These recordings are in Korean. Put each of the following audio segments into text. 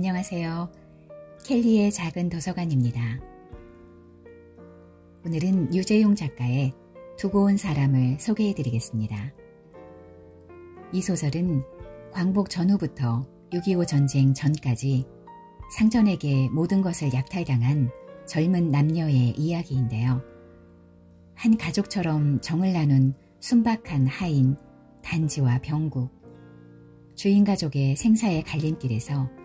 안녕하세요. 켈리의 작은 도서관입니다. 오늘은 유재용 작가의 두고 온 사람을 소개해드리겠습니다. 이 소설은 광복 전후부터 6.25 전쟁 전까지 상전에게 모든 것을 약탈당한 젊은 남녀의 이야기인데요. 한 가족처럼 정을 나눈 순박한 하인 단지와 병국, 주인 가족의 생사의 갈림길에서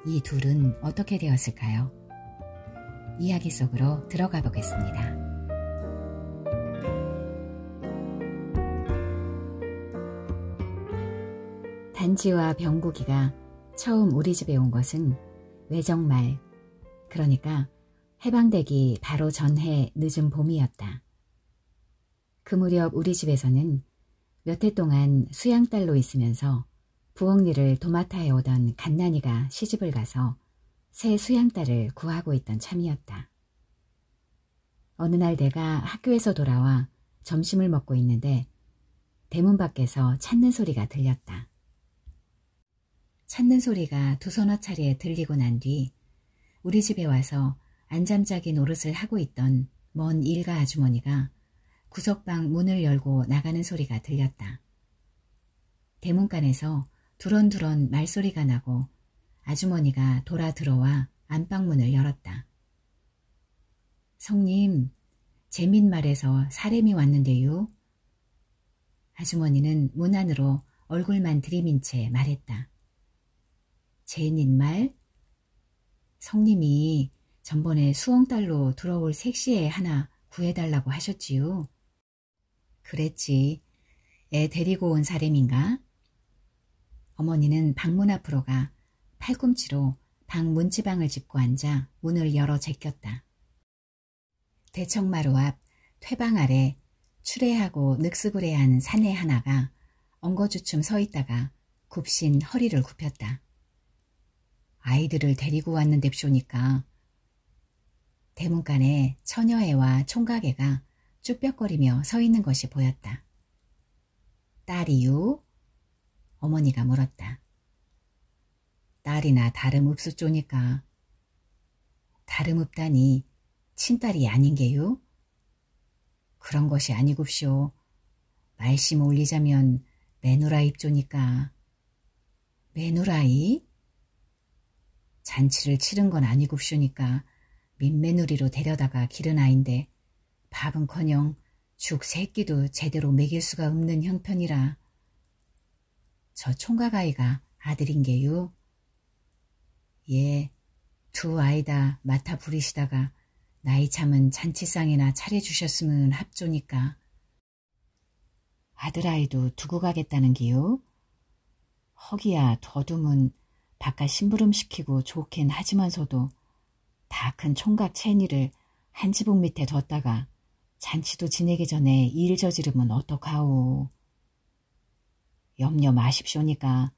이 둘은 어떻게 되었을까요? 이야기 속으로 들어가 보겠습니다. 단지와 병국이가 처음 우리 집에 온 것은 외정말, 그러니까 해방되기 바로 전해 늦은 봄이었다. 그 무렵 우리 집에서는 몇 해 동안 수양딸로 있으면서 부엌일을 도맡아 해오던 갓난이가 시집을 가서 새 수양딸을 구하고 있던 참이었다. 어느 날 내가 학교에서 돌아와 점심을 먹고 있는데 대문 밖에서 찾는 소리가 들렸다. 찾는 소리가 두 서너 차례 들리고 난 뒤 우리 집에 와서 안잠자기 노릇을 하고 있던 먼 일가 아주머니가 구석방 문을 열고 나가는 소리가 들렸다. 대문간에서 두런두런 말소리가 나고 아주머니가 돌아 들어와 안방문을 열었다. 성님, 제민말에서 사람이 왔는데요. 아주머니는 문 안으로 얼굴만 들이민 채 말했다. 제민말? 성님이 전번에 수엉딸로 들어올 색시애 하나 구해달라고 하셨지요. 그랬지. 애 데리고 온 사람인가? 어머니는 방문 앞으로 가 팔꿈치로 방 문지방을 짚고 앉아 문을 열어 제꼈다. 대청마루 앞 퇴방 아래 추레하고 늑스부레한 사내 하나가 엉거주춤 서 있다가 굽신 허리를 굽혔다. 아이들을 데리고 왔는데쇼니까. 대문간에 처녀애와 총각애가 쭈뼛거리며 서 있는 것이 보였다. 딸이유? 어머니가 물었다. 딸이나 다름없수쪼니까. 다름없다니 친딸이 아닌게요? 그런 것이 아니굽쇼. 말씀 올리자면 매누라 입조니까. 매누라이? 잔치를 치른 건 아니굽쇼니까 민매누리로 데려다가 기른 아인데 밥은커녕 죽 세끼도 제대로 먹일 수가 없는 형편이라. 저 총각아이가 아들인게요. 예, 두 아이다 맡아 부리시다가 나이 참은 잔치상이나 차려주셨으면 합조니까. 아들아이도 두고 가겠다는 게요? 허기야 더듬은 바깥 심부름시키고 좋긴 하지만서도 다 큰 총각 채니를 한 지붕 밑에 뒀다가 잔치도 지내기 전에 일 저지르면 어떡하오. 염려 마십쇼니까.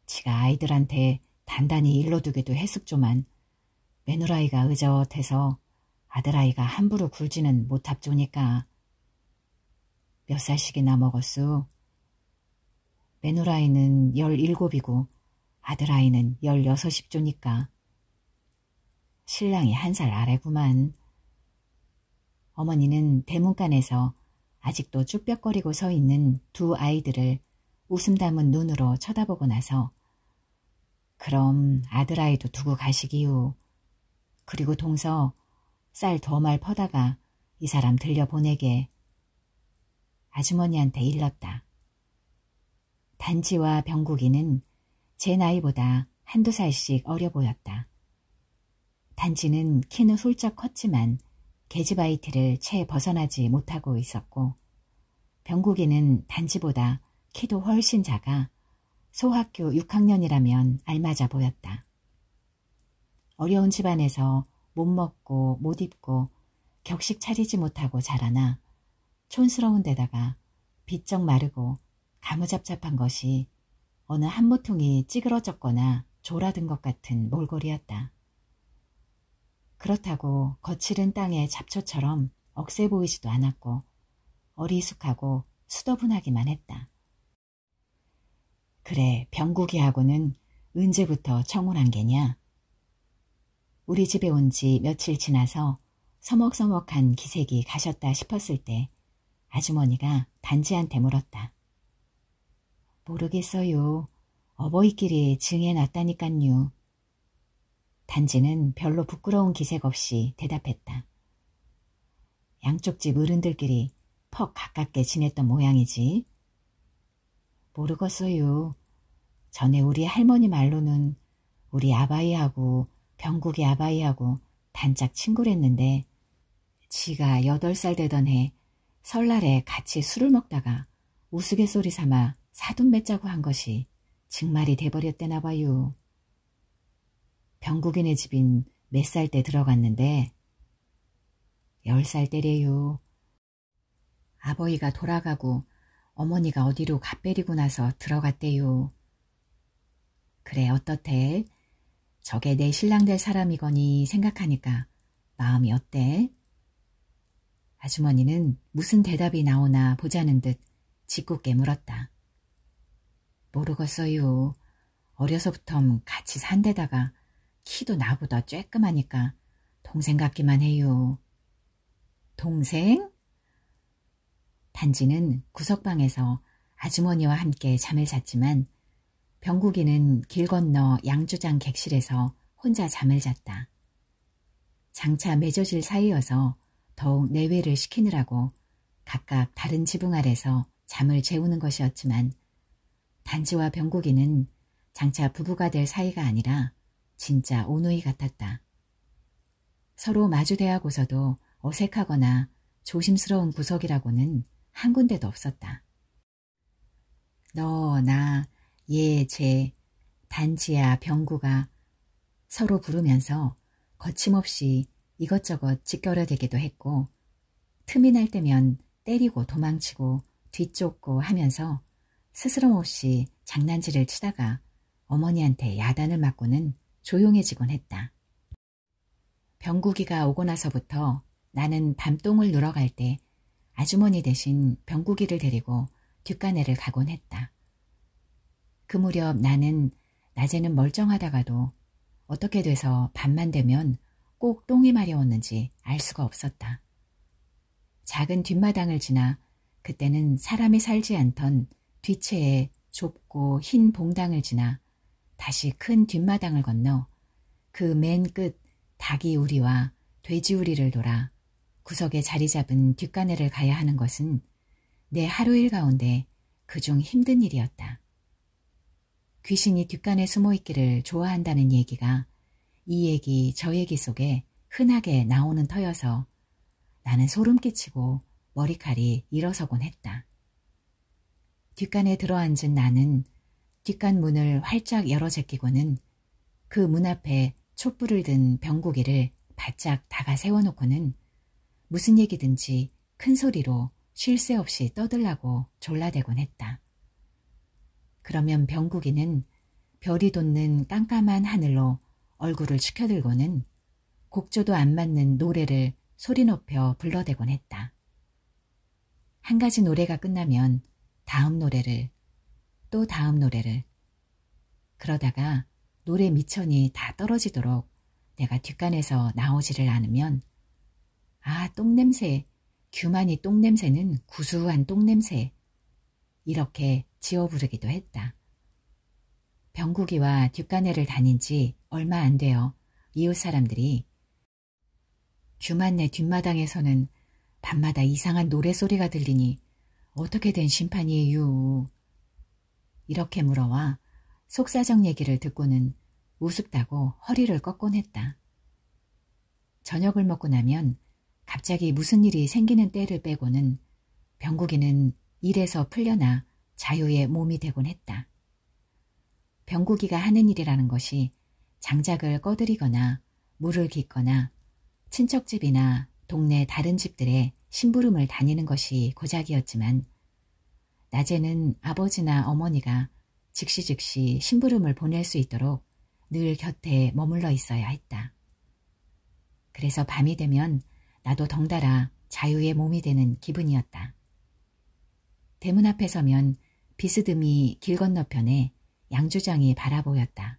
지가 아이들한테 단단히 일러두기도 했습조만 매누라이가 의젓해서 아들아이가 함부로 굴지는 못합조니까. 몇 살씩이나 먹었소? 매누라이는 17이고 아들아이는 16입조니까. 신랑이 1살 아래구만. 어머니는 대문간에서 아직도 쭈뼛거리고 서 있는 두 아이들을 웃음 담은 눈으로 쳐다보고 나서 그럼 아들아이도 두고 가시기요. 그리고 동서 쌀 더 말 퍼다가 이 사람 들려보내게. 아주머니한테 일렀다. 단지와 병국이는 제 나이보다 한두 살씩 어려 보였다. 단지는 키는 훌쩍 컸지만 계집아이티를 채 벗어나지 못하고 있었고 병국이는 단지보다 키도 훨씬 작아 소학교 6학년이라면 알맞아 보였다. 어려운 집안에서 못 먹고 못 입고 격식 차리지 못하고 자라나 촌스러운 데다가 비쩍 마르고 가무잡잡한 것이 어느 한 모퉁이 찌그러졌거나 졸아든 것 같은 몰골이었다. 그렇다고 거칠은 땅의 잡초처럼 억세 보이지도 않았고 어리숙하고 수더분하기만 했다. 그래 병국이하고는 언제부터 청혼한 게냐? 우리 집에 온 지 며칠 지나서 서먹서먹한 기색이 가셨다 싶었을 때 아주머니가 단지한테 물었다. 모르겠어요. 어버이끼리 증해놨다니깐요. 단지는 별로 부끄러운 기색 없이 대답했다. 양쪽 집 어른들끼리 퍽 가깝게 지냈던 모양이지. 모르겠어요. 전에 우리 할머니 말로는 우리 아바이하고 병국이 아바이하고 단짝 친구랬는데 지가 8살 되던 해 설날에 같이 술을 먹다가 우스갯소리 삼아 사돈 맺자고 한 것이 정말이 돼버렸대나 봐요. 병국이네 집인 몇 살 때 들어갔는데 10살 때래요. 아버지가 돌아가고 어머니가 어디로 갓배리고 나서 들어갔대요. 그래 어떻대? 저게 내 신랑 될 사람이거니 생각하니까 마음이 어때? 아주머니는 무슨 대답이 나오나 보자는 듯 짓궂게 물었다. 모르겠어요. 어려서부터 같이 산 데다가 키도 나보다 쬐끔하니까 동생 같기만 해요. 동생? 단지는 구석방에서 아주머니와 함께 잠을 잤지만 병국이는 길 건너 양주장 객실에서 혼자 잠을 잤다. 장차 맺어질 사이여서 더욱 내외를 시키느라고 각각 다른 지붕 아래서 잠을 재우는 것이었지만 단지와 병국이는 장차 부부가 될 사이가 아니라 진짜 오누이 같았다. 서로 마주대하고서도 어색하거나 조심스러운 구석이라고는 한 군데도 없었다. 너, 나, 얘, 쟤, 단지야, 병구가 서로 부르면서 거침없이 이것저것 짓겨려대기도 했고 틈이 날 때면 때리고 도망치고 뒤쫓고 하면서 스스럼 없이 장난질을 치다가 어머니한테 야단을 맞고는 조용해지곤 했다. 병국이가 오고 나서부터 나는 밤똥을 누러 갈 때 아주머니 대신 병국이를 데리고 뒷가내를 가곤 했다. 그 무렵 나는 낮에는 멀쩡하다가도 어떻게 돼서 밤만 되면 꼭 똥이 마려웠는지 알 수가 없었다. 작은 뒷마당을 지나 그때는 사람이 살지 않던 뒤채에 좁고 흰 봉당을 지나 다시 큰 뒷마당을 건너 그 맨 끝 닭이 우리와 돼지 우리를 돌아 구석에 자리 잡은 뒷가내를 가야 하는 것은 내 하루일 가운데 그중 힘든 일이었다. 귀신이 뒷간에 숨어있기를 좋아한다는 얘기가 이 얘기 저 얘기 속에 흔하게 나오는 터여서 나는 소름 끼치고 머리칼이 일어서곤 했다. 뒷간에 들어앉은 나는 뒷간 문을 활짝 열어 제끼고는 그 문 앞에 촛불을 든 병고기를 바짝 다가 세워놓고는 무슨 얘기든지 큰 소리로 쉴 새 없이 떠들라고 졸라대곤 했다. 그러면 병국이는 별이 돋는 깜깜한 하늘로 얼굴을 치켜들고는 곡조도 안 맞는 노래를 소리 높여 불러대곤 했다. 한 가지 노래가 끝나면 다음 노래를, 또 다음 노래를. 그러다가 노래 미천이 다 떨어지도록 내가 뒷간에서 나오지를 않으면 아, 똥냄새, 규만이 똥냄새는 구수한 똥냄새. 이렇게 지어 부르기도 했다. 병국이와 뒷간에를 다닌 지 얼마 안 되어 이웃 사람들이 규만네 뒷마당에서는 밤마다 이상한 노래소리가 들리니 어떻게 된 심판이에요? 이렇게 물어와 속사정 얘기를 듣고는 우습다고 허리를 꺾곤 했다. 저녁을 먹고 나면 갑자기 무슨 일이 생기는 때를 빼고는 병국이는 일에서 풀려나 자유의 몸이 되곤 했다. 병국이가 하는 일이라는 것이 장작을 꺼드리거나 물을 깃거나 친척집이나 동네 다른 집들의 심부름을 다니는 것이 고작이었지만 낮에는 아버지나 어머니가 즉시 심부름을 보낼 수 있도록 늘 곁에 머물러 있어야 했다. 그래서 밤이 되면 나도 덩달아 자유의 몸이 되는 기분이었다. 대문 앞에 서면 비스듬히 길 건너편에 양주장이 바라보였다.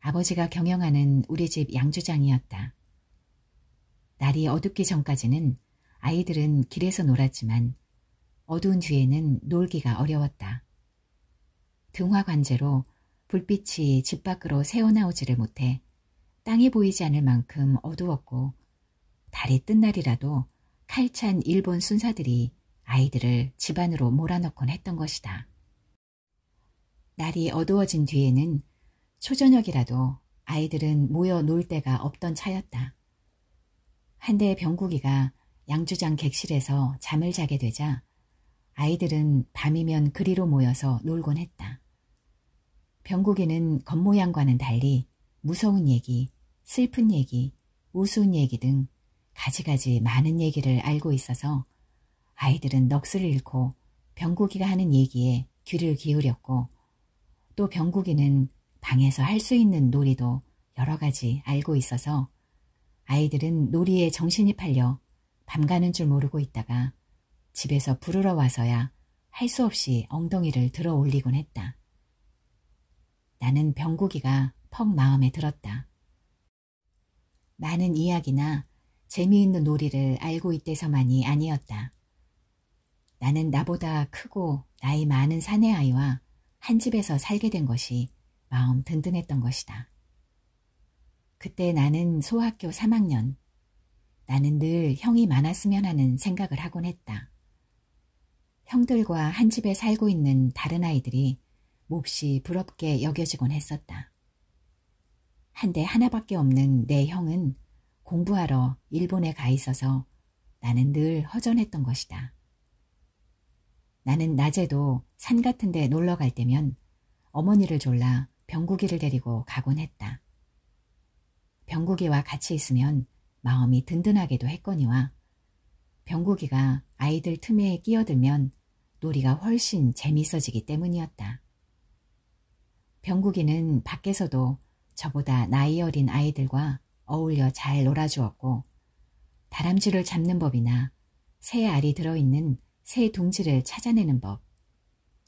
아버지가 경영하는 우리 집 양주장이었다. 날이 어둡기 전까지는 아이들은 길에서 놀았지만 어두운 뒤에는 놀기가 어려웠다. 등화 관제로 불빛이 집 밖으로 새어나오지를 못해 땅이 보이지 않을 만큼 어두웠고 달이 뜬 날이라도 칼찬 일본 순사들이 아이들을 집 안으로 몰아넣곤 했던 것이다. 날이 어두워진 뒤에는 초저녁이라도 아이들은 모여 놀 데가 없던 차였다. 한때 병국이가 양주장 객실에서 잠을 자게 되자 아이들은 밤이면 그리로 모여서 놀곤 했다. 병국이는 겉모양과는 달리 무서운 얘기, 슬픈 얘기, 우스운 얘기 등 가지가지 많은 얘기를 알고 있어서 아이들은 넋을 잃고 병국이가 하는 얘기에 귀를 기울였고 또 병국이는 방에서 할 수 있는 놀이도 여러 가지 알고 있어서 아이들은 놀이에 정신이 팔려 밤 가는 줄 모르고 있다가 집에서 부르러 와서야 할 수 없이 엉덩이를 들어 올리곤 했다. 나는 병국이가 퍽 마음에 들었다. 많은 이야기나 재미있는 놀이를 알고 있대서만이 아니었다. 나는 나보다 크고 나이 많은 사내아이와 한 집에서 살게 된 것이 마음 든든했던 것이다. 그때 나는 소학교 3학년. 나는 늘 형이 많았으면 하는 생각을 하곤 했다. 형들과 한 집에 살고 있는 다른 아이들이 몹시 부럽게 여겨지곤 했었다. 한데 하나밖에 없는 내 형은 공부하러 일본에 가 있어서 나는 늘 허전했던 것이다. 나는 낮에도 산 같은 데 놀러 갈 때면 어머니를 졸라 병국이를 데리고 가곤 했다. 병국이와 같이 있으면 마음이 든든하기도 했거니와 병국이가 아이들 틈에 끼어들면 놀이가 훨씬 재미있어지기 때문이었다. 병국이는 밖에서도 저보다 나이 어린 아이들과 어울려 잘 놀아주었고 다람쥐를 잡는 법이나 새 알이 들어있는 새 둥지를 찾아내는 법,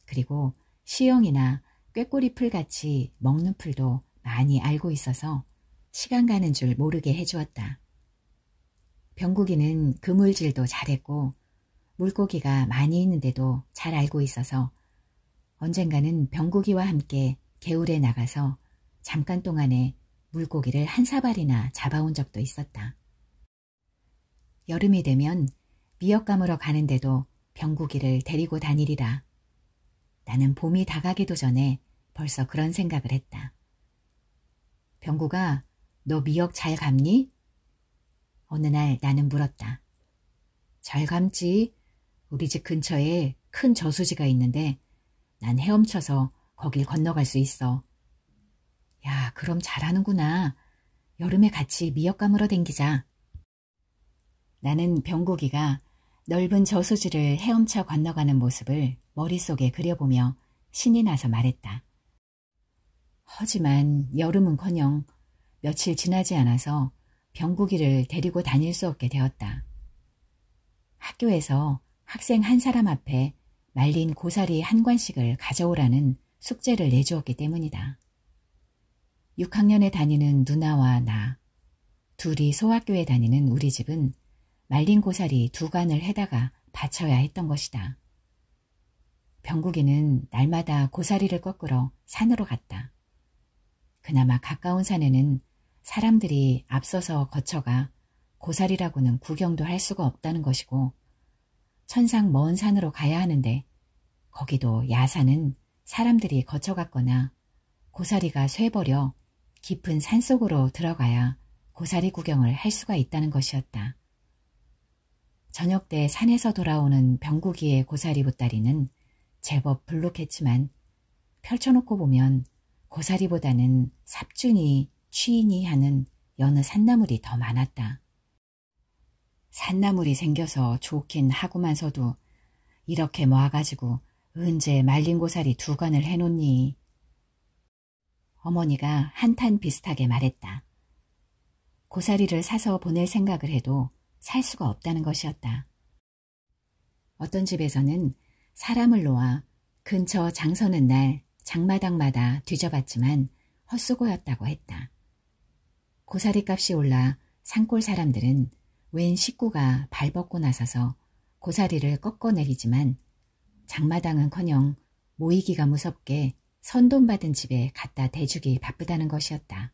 그리고 시영이나 꾀꼬리 풀같이 먹는 풀도 많이 알고 있어서 시간 가는 줄 모르게 해주었다. 병국이는 그물질도 잘했고 물고기가 많이 있는데도 잘 알고 있어서 언젠가는 병국이와 함께 개울에 나가서 잠깐 동안에 물고기를 한 사발이나 잡아온 적도 있었다. 여름이 되면 미역 감으러 가는데도 병국이를 데리고 다니리라. 나는 봄이 다가기도 전에 벌써 그런 생각을 했다. 병국아, 너 미역 잘 감니? 어느 날 나는 물었다. 잘 감지. 우리 집 근처에 큰 저수지가 있는데 난 헤엄쳐서 거길 건너갈 수 있어. 야, 그럼 잘하는구나. 여름에 같이 미역 감으러 댕기자. 나는 병국이가 넓은 저수지를 헤엄쳐 건너가는 모습을 머릿속에 그려보며 신이 나서 말했다. 하지만 여름은커녕 며칠 지나지 않아서 병국이를 데리고 다닐 수 없게 되었다. 학교에서 학생 한 사람 앞에 말린 고사리 한 관씩을 가져오라는 숙제를 내주었기 때문이다. 6학년에 다니는 누나와 나, 둘이 소학교에 다니는 우리 집은 말린 고사리 2관을 해다가 바쳐야 했던 것이다. 병국이는 날마다 고사리를 꺾으러 산으로 갔다. 그나마 가까운 산에는 사람들이 앞서서 거쳐가 고사리라고는 구경도 할 수가 없다는 것이고 천상 먼 산으로 가야 하는데 거기도 야산은 사람들이 거쳐갔거나 고사리가 쇠버려 깊은 산속으로 들어가야 고사리 구경을 할 수가 있다는 것이었다. 저녁 때 산에서 돌아오는 병국이의 고사리 보따리는 제법 불룩했지만 펼쳐놓고 보면 고사리보다는 삽주니 취이니 하는 여느 산나물이 더 많았다. 산나물이 생겨서 좋긴 하고만서도 이렇게 모아가지고 언제 말린 고사리 2관을 해놓니? 어머니가 한탄 비슷하게 말했다. 고사리를 사서 보낼 생각을 해도 살 수가 없다는 것이었다. 어떤 집에서는 사람을 놓아 근처 장 서는 날 장마당마다 뒤져봤지만 헛수고였다고 했다. 고사리 값이 올라 산골 사람들은 웬 식구가 발벗고 나서서 고사리를 꺾어내리지만 장마당은커녕 모이기가 무섭게 선돈 받은 집에 갖다 대주기 바쁘다는 것이었다.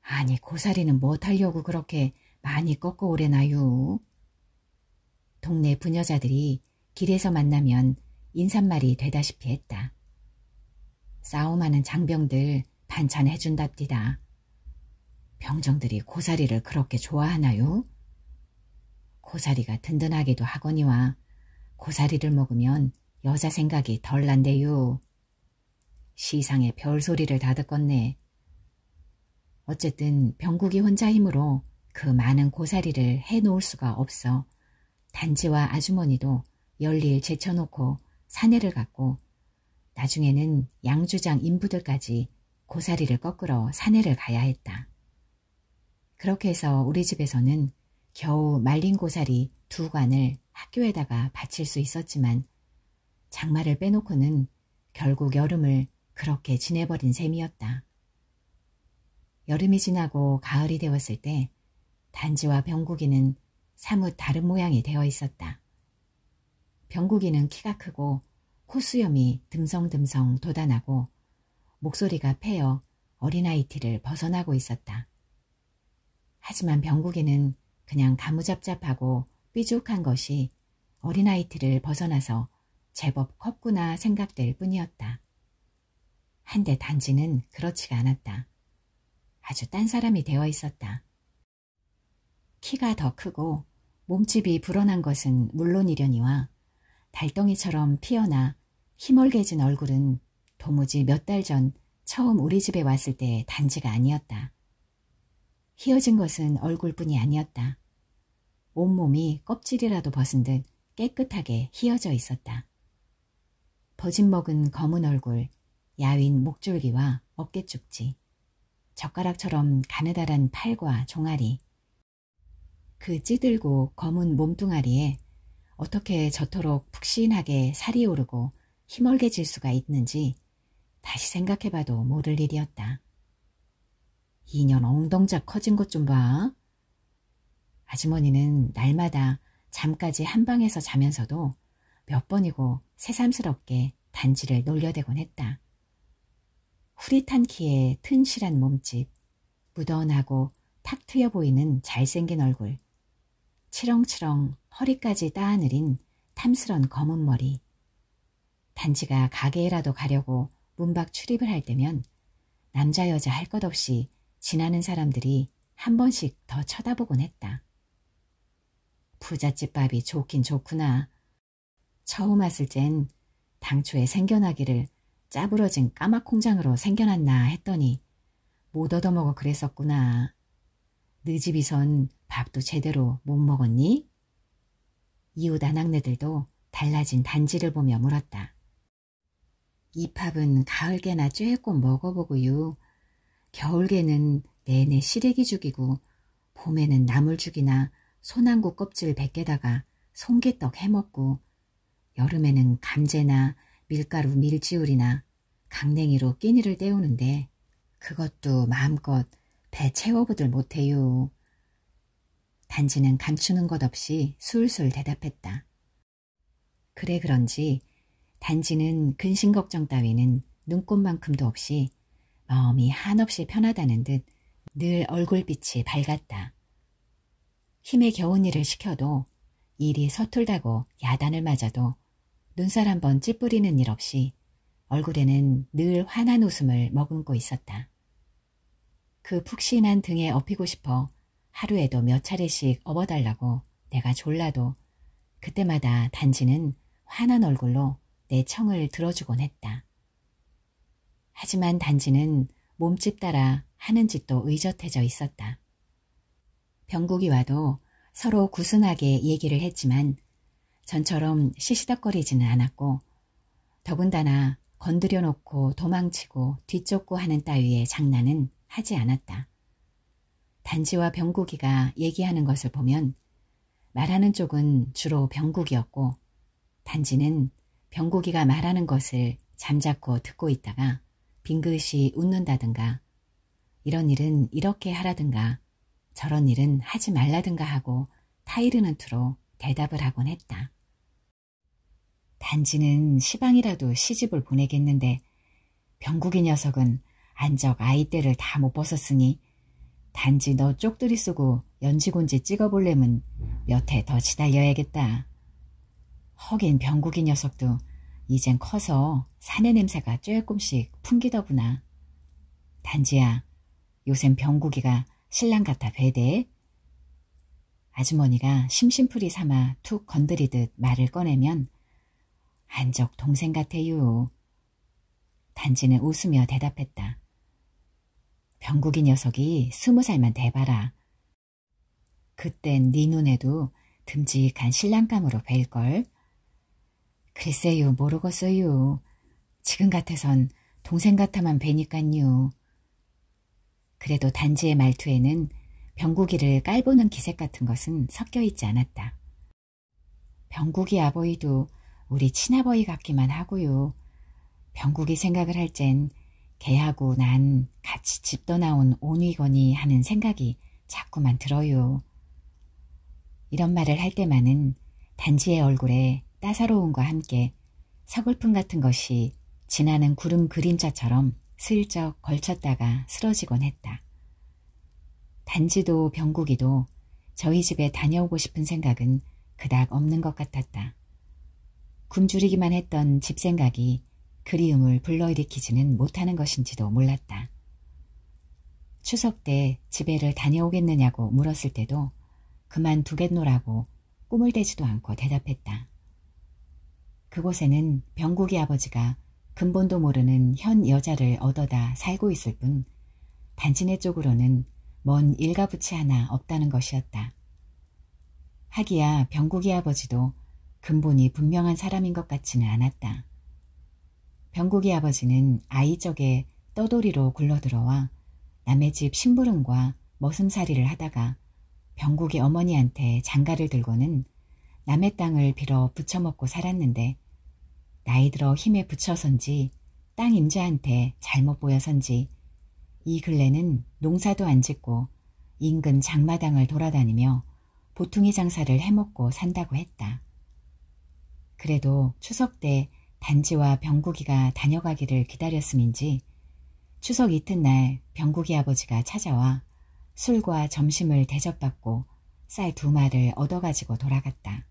아니 고사리는 못하려고 그렇게 많이 꺾어 오래나유. 동네 부녀자들이 길에서 만나면 인사말이 되다시피 했다. 싸움하는 장병들 반찬 해준답디다. 병정들이 고사리를 그렇게 좋아하나요? 고사리가 든든하기도 하거니와 고사리를 먹으면 여자 생각이 덜 난대요. 시상에 별소리를 다 듣겄네. 어쨌든 병국이 혼자 힘으로 그 많은 고사리를 해놓을 수가 없어 단지와 아주머니도 열일 제쳐놓고 사내를 갖고 나중에는 양주장 인부들까지 고사리를 꺾으러 사내를 가야 했다. 그렇게 해서 우리 집에서는 겨우 말린 고사리 2관을 학교에다가 바칠 수 있었지만 장마를 빼놓고는 결국 여름을 그렇게 지내버린 셈이었다. 여름이 지나고 가을이 되었을 때 단지와 병국이는 사뭇 다른 모양이 되어 있었다. 병국이는 키가 크고 콧수염이 듬성듬성 돋아나고 목소리가 패어 어린아이 티를 벗어나고 있었다. 하지만 병국이는 그냥 가무잡잡하고 삐죽한 것이 어린아이 티를 벗어나서 제법 컸구나 생각될 뿐이었다. 한데 단지는 그렇지가 않았다. 아주 딴 사람이 되어 있었다. 키가 더 크고 몸집이 불어난 것은 물론이려니와 달덩이처럼 피어나 희멀게진 얼굴은 도무지 몇 달 전 처음 우리 집에 왔을 때의 단지가 아니었다. 휘어진 것은 얼굴뿐이 아니었다. 온몸이 껍질이라도 벗은 듯 깨끗하게 휘어져 있었다. 버짐먹은 검은 얼굴, 야윈 목줄기와 어깨축지, 젓가락처럼 가느다란 팔과 종아리, 그 찌들고 검은 몸뚱아리에 어떻게 저토록 푹신하게 살이 오르고 희멀게질 수가 있는지 다시 생각해봐도 모를 일이었다. 2년 엉덩작 커진 것 좀 봐. 아주머니는 날마다 잠까지 한방에서 자면서도 몇 번이고 새삼스럽게 단지를 놀려대곤 했다. 후릿한 키에 튼실한 몸집, 무던하고 탁 트여 보이는 잘생긴 얼굴, 치렁치렁 허리까지 따아느린 탐스런 검은 머리. 단지가 가게에라도 가려고 문밖 출입을 할 때면 남자 여자 할 것 없이 지나는 사람들이 한 번씩 더 쳐다보곤 했다. 부잣집 밥이 좋긴 좋구나. 처음 왔을 땐 당초에 생겨나기를 짜부러진 까마콩장으로 생겨났나 했더니 못 얻어먹어 그랬었구나. 너 집이선 밥도 제대로 못 먹었니? 이웃 아낙네들도 달라진 단지를 보며 물었다. 이 팝은 가을개나 쬐꼭 먹어보고요. 겨울개는 내내 시래기 죽이고 봄에는 나물 죽이나 소나무 껍질 100개다가 송개떡 해먹고 여름에는 감재나 밀가루 밀지울이나 강냉이로 끼니를 때우는데 그것도 마음껏 배 채워보들 못해요. 단지는 감추는 것 없이 술술 대답했다. 그래 그런지 단지는 근심 걱정 따위는 눈꽃만큼도 없이 마음이 한없이 편하다는 듯 늘 얼굴빛이 밝았다. 힘에 겨운 일을 시켜도 일이 서툴다고 야단을 맞아도 눈살 한번 찌푸리는 일 없이 얼굴에는 늘 환한 웃음을 머금고 있었다. 그 푹신한 등에 업히고 싶어 하루에도 몇 차례씩 업어달라고 내가 졸라도 그때마다 단지는 환한 얼굴로 내 청을 들어주곤 했다. 하지만 단지는 몸집 따라 하는 짓도 의젓해져 있었다. 병국이 와도 서로 구순하게 얘기를 했지만 전처럼 시시덕거리지는 않았고 더군다나 건드려 놓고 도망치고 뒤쫓고 하는 따위의 장난은 하지 않았다. 단지와 병국이가 얘기하는 것을 보면 말하는 쪽은 주로 병국이었고 단지는 병국이가 말하는 것을 잠자코 듣고 있다가 빙긋이 웃는다든가 이런 일은 이렇게 하라든가 저런 일은 하지 말라든가 하고 타이르는 투로 대답을 하곤 했다. 단지는 시방이라도 시집을 보내겠는데 병국이 녀석은 안적 아이 떼를 다 못 벗었으니 단지 너 쪽들이 쓰고 연지곤지 찍어볼래면 몇 해 더 지달려야겠다. 허긴 병국이 녀석도 이젠 커서 사내 냄새가 조금씩 풍기더구나. 단지야, 요샌 병국이가 신랑 같아 되대. 아주머니가 심심풀이 삼아 툭 건드리듯 말을 꺼내면 안적 동생 같아요. 단지는 웃으며 대답했다. 병국이 녀석이 20살만 돼봐라. 그땐 네 눈에도 듬직한 신랑감으로 뵐걸. 글쎄요, 모르겠어요. 지금 같아선 동생 같아만 뵈니깐요. 그래도 단지의 말투에는 병국이를 깔보는 기색 같은 것은 섞여 있지 않았다. 병국이 아버이도 우리 친아버이 같기만 하고요. 병국이 생각을 할 땐 걔하고 난 같이 집 떠나온 온위거니 하는 생각이 자꾸만 들어요. 이런 말을 할 때만은 단지의 얼굴에 따사로움과 함께 서글픔 같은 것이 지나는 구름 그림자처럼 슬쩍 걸쳤다가 쓰러지곤 했다. 단지도 병국이도 저희 집에 다녀오고 싶은 생각은 그닥 없는 것 같았다. 굶주리기만 했던 집 생각이 그리움을 불러일으키지는 못하는 것인지도 몰랐다. 추석 때 집에를 다녀오겠느냐고 물었을 때도 그만두겠노라고 꿈을 대지도 않고 대답했다. 그곳에는 병국이 아버지가 근본도 모르는 현 여자를 얻어다 살고 있을 뿐 단지네 쪽으로는 먼 일가부치 하나 없다는 것이었다. 하기야 병국이 아버지도 근본이 분명한 사람인 것 같지는 않았다. 병국이 아버지는 아이적에 떠돌이로 굴러들어와 남의 집 심부름과 머슴살이를 하다가 병국이 어머니한테 장가를 들고는 남의 땅을 빌어 부쳐먹고 살았는데 나이 들어 힘에 부쳐선지 땅 임자한테 잘못 보여선지 이 근래는 농사도 안 짓고 인근 장마당을 돌아다니며 보퉁이 장사를 해먹고 산다고 했다. 그래도 추석 때 단지와 병국이가 다녀가기를 기다렸음인지 추석 이튿날 병국이 아버지가 찾아와 술과 점심을 대접받고 쌀 2마를 얻어가지고 돌아갔다.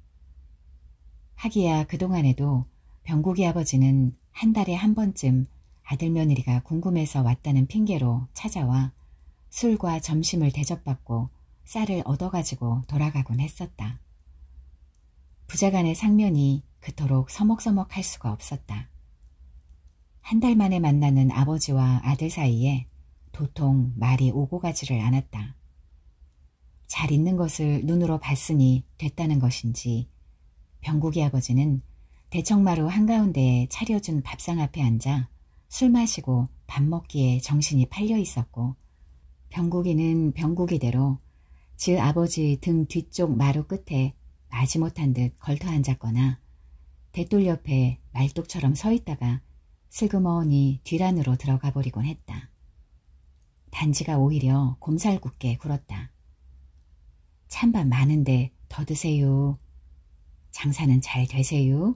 하기야 그동안에도 병국이 아버지는 한 달에 한 번쯤 아들 며느리가 궁금해서 왔다는 핑계로 찾아와 술과 점심을 대접받고 쌀을 얻어가지고 돌아가곤 했었다. 부자간의 상면이 그토록 서먹서먹할 수가 없었다. 한 달 만에 만나는 아버지와 아들 사이에 도통 말이 오고 가지를 않았다. 잘 있는 것을 눈으로 봤으니 됐다는 것인지 병국이 아버지는 대청마루 한가운데에 차려준 밥상 앞에 앉아 술 마시고 밥 먹기에 정신이 팔려 있었고 병국이는 병국이대로 즈 아버지 등 뒤쪽 마루 끝에 마지못한 듯 걸터 앉았거나 대돌 옆에 말뚝처럼 서 있다가 슬그머니 뒤란으로 들어가 버리곤 했다. 단지가 오히려 곰살궂게 굴었다. 찬밥 많은데 더 드세요. 장사는 잘 되세요.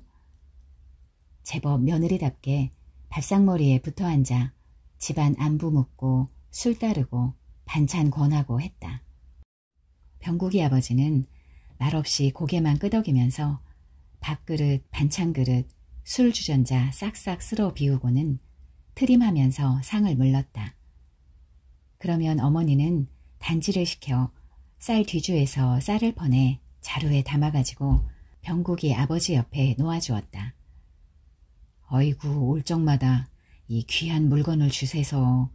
제법 며느리답게 밥상머리에 붙어앉아 집안 안부 묻고 술 따르고 반찬 권하고 했다. 병국이 아버지는 말없이 고개만 끄덕이면서 밥그릇, 반찬그릇, 술 주전자 싹싹 쓸어 비우고는 트림하면서 상을 물렀다. 그러면 어머니는 단지를 시켜 쌀 뒤주에서 쌀을 퍼내 자루에 담아가지고 병국이 아버지 옆에 놓아주었다. 어이구 올 적마다 이 귀한 물건을 주세서.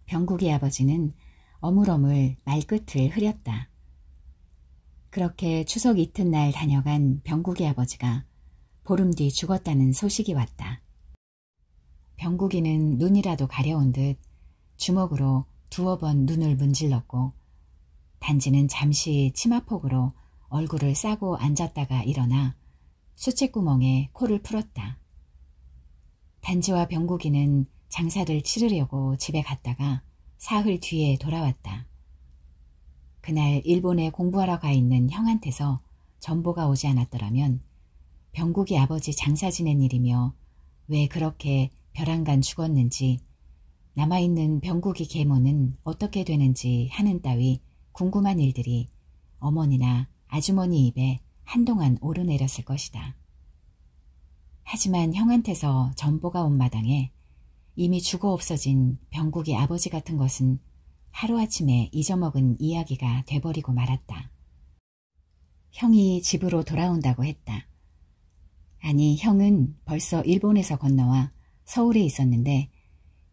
병국이 아버지는 어물어물 말끝을 흐렸다. 그렇게 추석 이튿날 다녀간 병국이 아버지가 보름 뒤 죽었다는 소식이 왔다. 병국이는 눈이라도 가려운 듯 주먹으로 2번 눈을 문질렀고 단지는 잠시 치마폭으로 얼굴을 싸고 앉았다가 일어나 수채구멍에 코를 풀었다. 단지와 병국이는 장사를 치르려고 집에 갔다가 사흘 뒤에 돌아왔다. 그날 일본에 공부하러 가 있는 형한테서 전보가 오지 않았더라면 병국이 아버지 장사 지낸 일이며 왜 그렇게 벼랑간 죽었는지, 남아있는 병국이 계모는 어떻게 되는지 하는 따위 궁금한 일들이 어머니나 아주머니 입에 한동안 오르내렸을 것이다. 하지만 형한테서 전보가 온 마당에 이미 죽어 없어진 병국의 아버지 같은 것은 하루아침에 잊어먹은 이야기가 돼버리고 말았다. 형이 집으로 돌아온다고 했다. 아니, 형은 벌써 일본에서 건너와 서울에 있었는데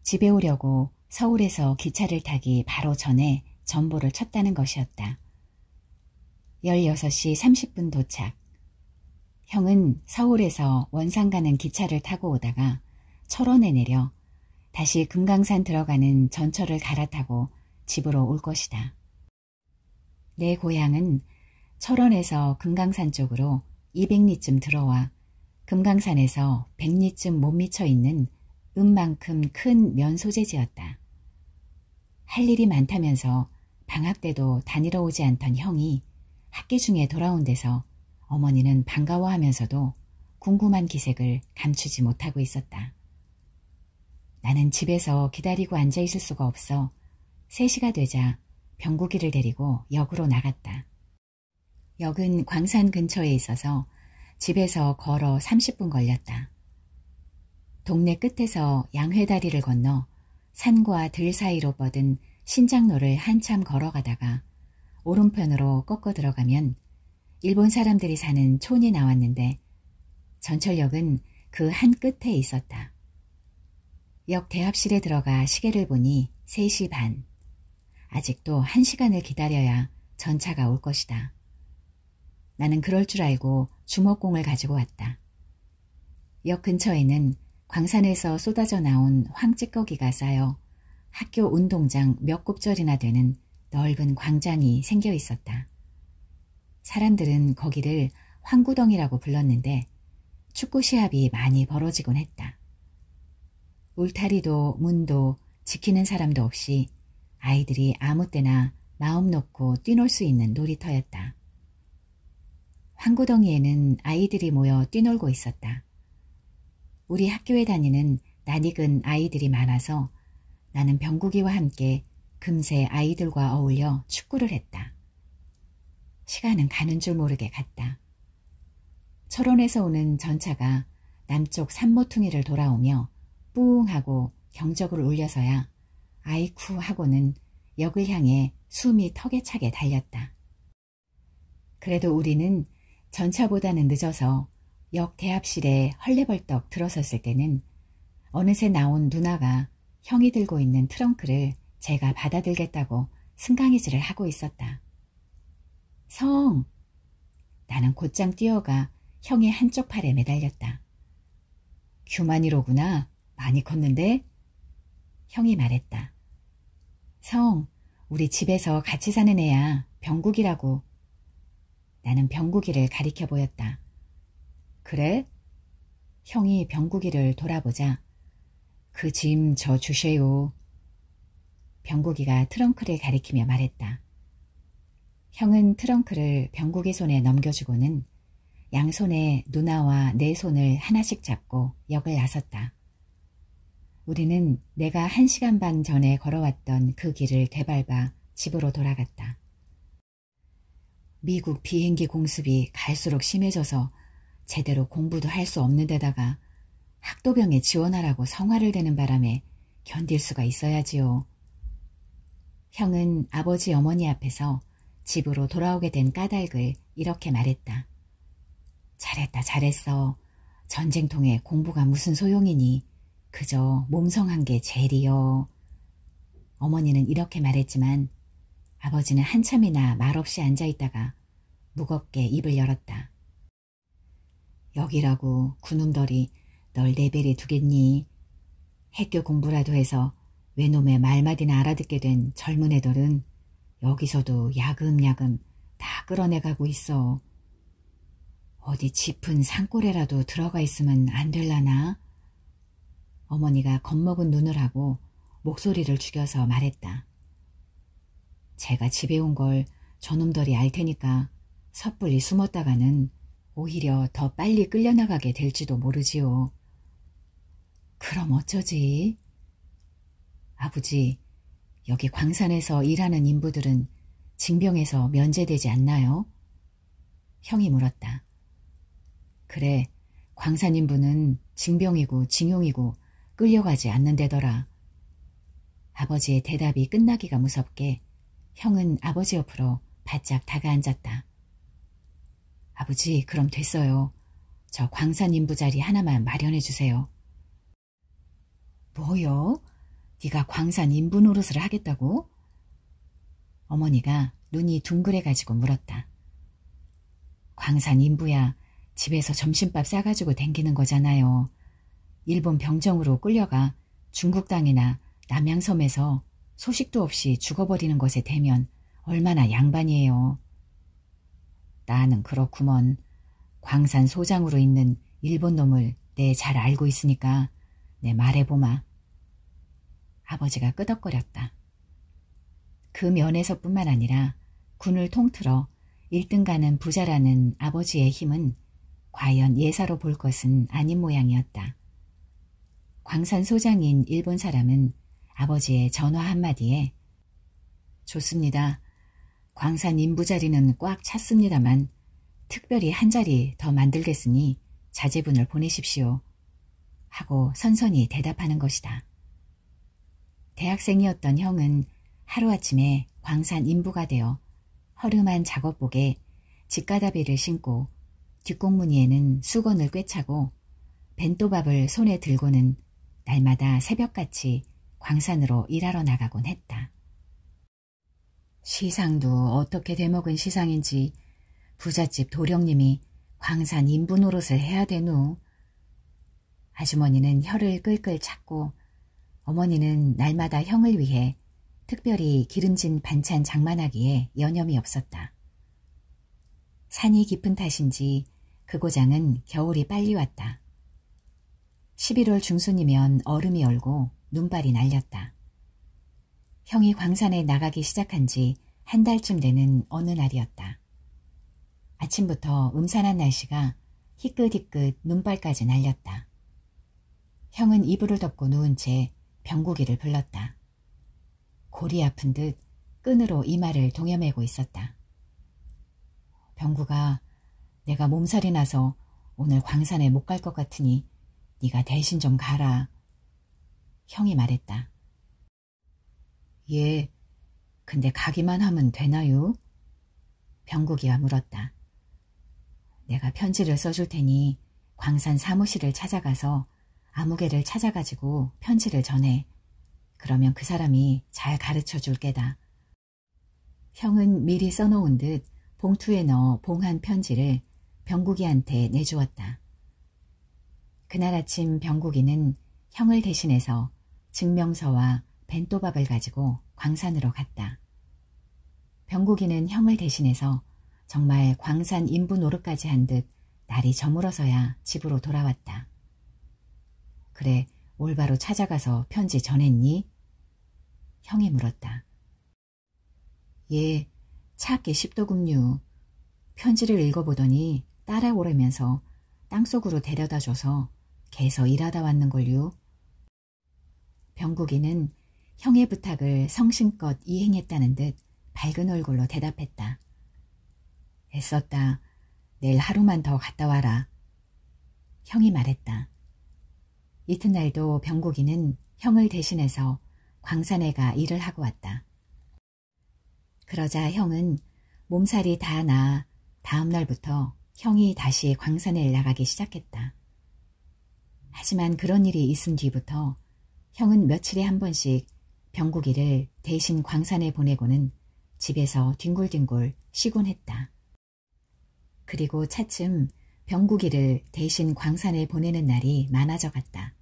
집에 오려고 서울에서 기차를 타기 바로 전에 전보를 쳤다는 것이었다. 16시 30분 도착. 형은 서울에서 원산 가는 기차를 타고 오다가 철원에 내려 다시 금강산 들어가는 전철을 갈아타고 집으로 올 것이다. 내 고향은 철원에서 금강산 쪽으로 200리쯤 들어와 금강산에서 100리쯤 못 미쳐 있는 음만큼 큰 면 소재지였다. 할 일이 많다면서 방학 때도 다니러 오지 않던 형이 학기 중에 돌아온 데서 어머니는 반가워하면서도 궁금한 기색을 감추지 못하고 있었다. 나는 집에서 기다리고 앉아있을 수가 없어 3시가 되자 병국이를 데리고 역으로 나갔다. 역은 광산 근처에 있어서 집에서 걸어 30분 걸렸다. 동네 끝에서 양회다리를 건너 산과 들 사이로 뻗은 신장로를 한참 걸어가다가 오른편으로 꺾어 들어가면 일본 사람들이 사는 촌이 나왔는데 전철역은 그 한 끝에 있었다. 역 대합실에 들어가 시계를 보니 3시 반. 아직도 1시간을 기다려야 전차가 올 것이다. 나는 그럴 줄 알고 주먹공을 가지고 왔다. 역 근처에는 광산에서 쏟아져 나온 황찌꺼기가 쌓여 학교 운동장 몇 곱절이나 되는 넓은 광장이 생겨 있었다. 사람들은 거기를 황구덩이라고 불렀는데 축구 시합이 많이 벌어지곤 했다. 울타리도 문도 지키는 사람도 없이 아이들이 아무 때나 마음 놓고 뛰놀 수 있는 놀이터였다. 황구덩이에는 아이들이 모여 뛰놀고 있었다. 우리 학교에 다니는 낯익은 아이들이 많아서 나는 병국이와 함께 금세 아이들과 어울려 축구를 했다. 시간은 가는 줄 모르게 갔다. 철원에서 오는 전차가 남쪽 산모퉁이를 돌아오며 뿌웅 하고 경적을 울려서야 아이쿠 하고는 역을 향해 숨이 턱에 차게 달렸다. 그래도 우리는 전차보다는 늦어서 역 대합실에 헐레벌떡 들어섰을 때는 어느새 나온 누나가 형이 들고 있는 트렁크를 제가 받아들겠다고 승강이질을 하고 있었다. 성! 나는 곧장 뛰어가 형의 한쪽 팔에 매달렸다. 규만이로구나. 많이 컸는데? 형이 말했다. 성, 우리 집에서 같이 사는 애야. 병국이라고. 나는 병국이를 가리켜 보였다. 그래? 형이 병국이를 돌아보자. 그 짐 저 주세요. 병국이가 트렁크를 가리키며 말했다. 형은 트렁크를 병국의 손에 넘겨주고는 양손에 누나와 내 손을 하나씩 잡고 역을 나섰다. 우리는 내가 1시간 반 전에 걸어왔던 그 길을 되밟아 집으로 돌아갔다. 미국 비행기 공습이 갈수록 심해져서 제대로 공부도 할 수 없는 데다가 학도병에 지원하라고 성화를 대는 바람에 견딜 수가 있어야지요. 형은 아버지 어머니 앞에서 집으로 돌아오게 된 까닭을 이렇게 말했다. 잘했다 잘했어. 전쟁통에 공부가 무슨 소용이니. 그저 몸성한 게 제일이요. 어머니는 이렇게 말했지만 아버지는 한참이나 말없이 앉아있다가 무겁게 입을 열었다. 여기라고 그놈들이 널 레벨에 두겠니? 학교 공부라도 해서 외놈의 말마디나 알아듣게 된 젊은 애들은 여기서도 야금야금 다 끌어내가고 있어. 어디 짚은 산골에라도 들어가 있으면 안 될라나? 어머니가 겁먹은 눈을 하고 목소리를 죽여서 말했다. 제가 집에 온 걸 저놈들이 알 테니까 섣불리 숨었다가는 오히려 더 빨리 끌려나가게 될지도 모르지요. 그럼 어쩌지? 아버지, 여기 광산에서 일하는 인부들은 징병에서 면제되지 않나요? 형이 물었다. 그래, 광산 인부는 징병이고 징용이고 끌려가지 않는데더라. 아버지의 대답이 끝나기가 무섭게 형은 아버지 옆으로 바짝 다가앉았다. 아버지, 그럼 됐어요. 저 광산 인부 자리 하나만 마련해 주세요. 뭐요? 네가 광산 인부 노릇을 하겠다고? 어머니가 눈이 둥그레가지고 물었다. 광산 인부야, 집에서 점심밥 싸가지고 댕기는 거잖아요. 일본 병정으로 끌려가 중국 땅이나 남양섬에서 소식도 없이 죽어버리는 것에 대면 얼마나 양반이에요. 나는 그렇구먼. 광산 소장으로 있는 일본 놈을 내 잘 알고 있으니까 내 말해보마. 아버지가 끄덕거렸다. 그 면에서뿐만 아니라 군을 통틀어 1등 가는 부자라는 아버지의 힘은 과연 예사로 볼 것은 아닌 모양이었다. 광산 소장인 일본 사람은 아버지의 전화 한마디에 좋습니다. 광산 인부 자리는 꽉 찼습니다만 특별히 한 자리 더 만들겠으니 자제분을 보내십시오. 하고 선선히 대답하는 것이다. 대학생이었던 형은 하루아침에 광산 인부가 되어 허름한 작업복에 직가다비를 신고 뒷공무니에는 수건을 꿰차고 벤또밥을 손에 들고는 날마다 새벽같이 광산으로 일하러 나가곤 했다. 시상도 어떻게 대먹은 시상인지 부잣집 도령님이 광산 인부 노릇을 해야 되누. 아주머니는 혀를 끌끌 찾고 어머니는 날마다 형을 위해 특별히 기름진 반찬 장만하기에 여념이 없었다. 산이 깊은 탓인지 그 고장은 겨울이 빨리 왔다. 11월 중순이면 얼음이 얼고 눈발이 날렸다. 형이 광산에 나가기 시작한 지 한 달쯤 되는 어느 날이었다. 아침부터 음산한 날씨가 희끗희끗 눈발까지 날렸다. 형은 이불을 덮고 누운 채 병국이를 불렀다. 골이 아픈 듯 끈으로 이마를 동여매고 있었다. 병국아, 내가 몸살이 나서 오늘 광산에 못 갈 것 같으니 네가 대신 좀 가라. 형이 말했다. 예, 근데 가기만 하면 되나요? 병국이가 물었다. 내가 편지를 써줄 테니 광산 사무실을 찾아가서 아무개를 찾아가지고 편지를 전해. 그러면 그 사람이 잘 가르쳐 줄 게다. 형은 미리 써놓은 듯 봉투에 넣어 봉한 편지를 병국이한테 내주었다. 그날 아침 병국이는 형을 대신해서 증명서와 벤또밥을 가지고 광산으로 갔다. 병국이는 형을 대신해서 정말 광산 인부 노릇까지 한 듯 날이 저물어서야 집으로 돌아왔다. 그래, 올바로 찾아가서 편지 전했니? 형이 물었다. 예, 찾기 쉽더군요. 편지를 읽어보더니 따라오라면서 땅속으로 데려다줘서 개서 일하다 왔는걸요. 병국이는 형의 부탁을 성심껏 이행했다는 듯 밝은 얼굴로 대답했다. 애썼다. 내일 하루만 더 갔다 와라. 형이 말했다. 이튿날도 병국이는 형을 대신해서 광산에 가 일을 하고 왔다. 그러자 형은 몸살이 다 나아 다음 날부터 형이 다시 광산에 나가기 시작했다. 하지만 그런 일이 있은 뒤부터 형은 며칠에 한 번씩 병국이를 대신 광산에 보내고는 집에서 뒹굴뒹굴 쉬곤 했다. 그리고 차츰 병국이를 대신 광산에 보내는 날이 많아져 갔다.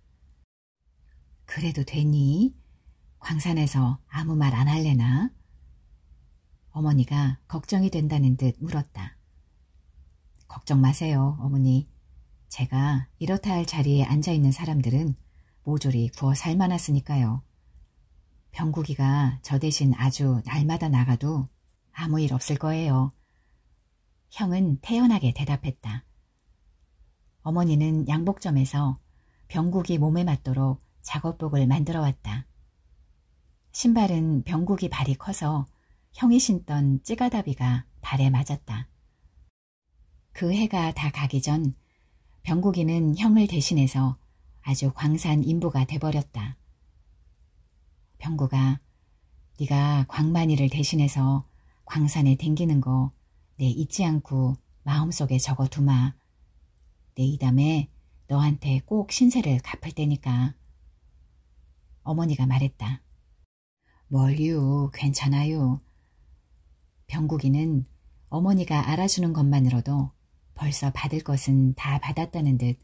그래도 되니? 광산에서 아무 말 안 할래나? 어머니가 걱정이 된다는 듯 물었다. 걱정 마세요, 어머니. 제가 이렇다 할 자리에 앉아있는 사람들은 모조리 구워 삶아놨으니까요. 병국이가 저 대신 아주 날마다 나가도 아무 일 없을 거예요. 형은 태연하게 대답했다. 어머니는 양복점에서 병국이 몸에 맞도록 작업복을 만들어 왔다. 신발은 병국이 발이 커서 형이 신던 찌가다비가 발에 맞았다. 그 해가 다 가기 전 병국이는 형을 대신해서 아주 광산 인부가 돼버렸다. 병국아, 네가 광만이를 대신해서 광산에 댕기는 거 내 잊지 않고 마음속에 적어두마. 내 이담에 너한테 꼭 신세를 갚을 테니까. 어머니가 말했다. 뭘요, 괜찮아요. 병국이는 어머니가 알아주는 것만으로도 벌써 받을 것은 다 받았다는 듯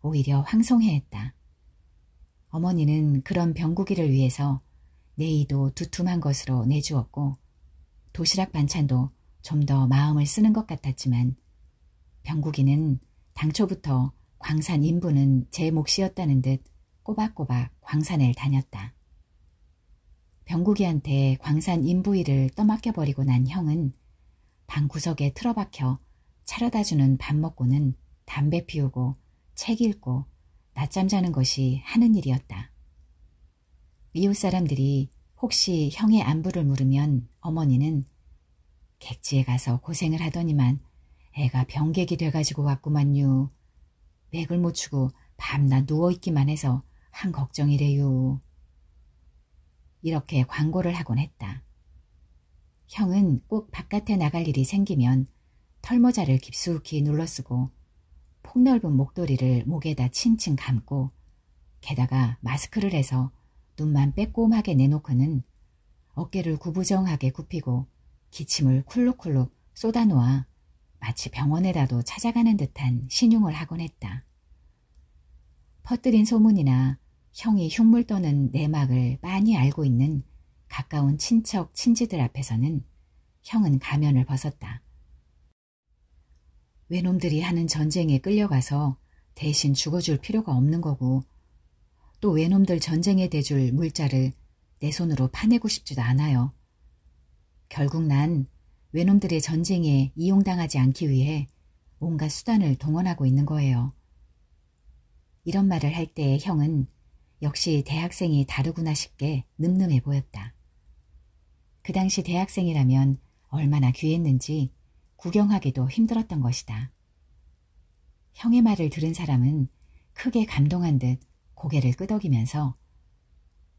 오히려 황송해했다. 어머니는 그런 병국이를 위해서 내이도 두툼한 것으로 내주었고 도시락 반찬도 좀 더 마음을 쓰는 것 같았지만 병국이는 당초부터 광산 인부는 제 몫이었다는 듯 꼬박꼬박 광산을 다녔다. 병국이한테 광산 인부 일을 떠맡겨버리고 난 형은 방구석에 틀어박혀 차려다주는 밥 먹고는 담배 피우고 책 읽고 낮잠 자는 것이 하는 일이었다. 이웃 사람들이 혹시 형의 안부를 물으면 어머니는 객지에 가서 고생을 하더니만 애가 병객이 돼가지고 왔구만요. 맥을 못 추고 밤낮 누워있기만 해서 한 걱정이래요. 이렇게 광고를 하곤 했다. 형은 꼭 바깥에 나갈 일이 생기면 털모자를 깊숙이 눌러쓰고 폭넓은 목도리를 목에다 칭칭 감고 게다가 마스크를 해서 눈만 빼꼼하게 내놓고는 어깨를 구부정하게 굽히고 기침을 쿨룩쿨룩 쏟아놓아 마치 병원에라도 찾아가는 듯한 신용을 하곤 했다. 퍼뜨린 소문이나 형이 흉물 떠는 내막을 빤히 알고 있는 가까운 친척 친지들 앞에서는 형은 가면을 벗었다. 외놈들이 하는 전쟁에 끌려가서 대신 죽어줄 필요가 없는 거고 또 외놈들 전쟁에 대줄 물자를 내 손으로 파내고 싶지도 않아요. 결국 난 외놈들의 전쟁에 이용당하지 않기 위해 온갖 수단을 동원하고 있는 거예요. 이런 말을 할 때 형은 역시 대학생이 다르구나 싶게 늠름해 보였다. 그 당시 대학생이라면 얼마나 귀했는지 구경하기도 힘들었던 것이다. 형의 말을 들은 사람은 크게 감동한 듯 고개를 끄덕이면서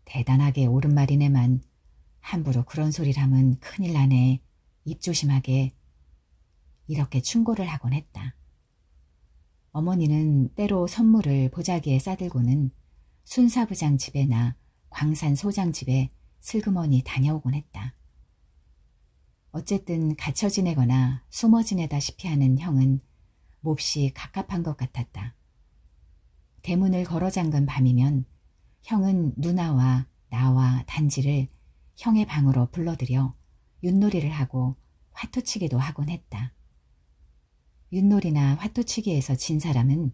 대단하게 옳은 말이네만 함부로 그런 소리를 하면 큰일 나네. 입 조심하게. 이렇게 충고를 하곤 했다. 어머니는 때로 선물을 보자기에 싸들고는 순사부장 집에나 광산 소장 집에 슬그머니 다녀오곤 했다. 어쨌든 갇혀 지내거나 숨어 지내다시피 하는 형은 몹시 갑갑한 것 같았다. 대문을 걸어 잠근 밤이면 형은 누나와 나와 단지를 형의 방으로 불러들여 윷놀이를 하고 화투치기도 하곤 했다. 윷놀이나 화투치기에서 진 사람은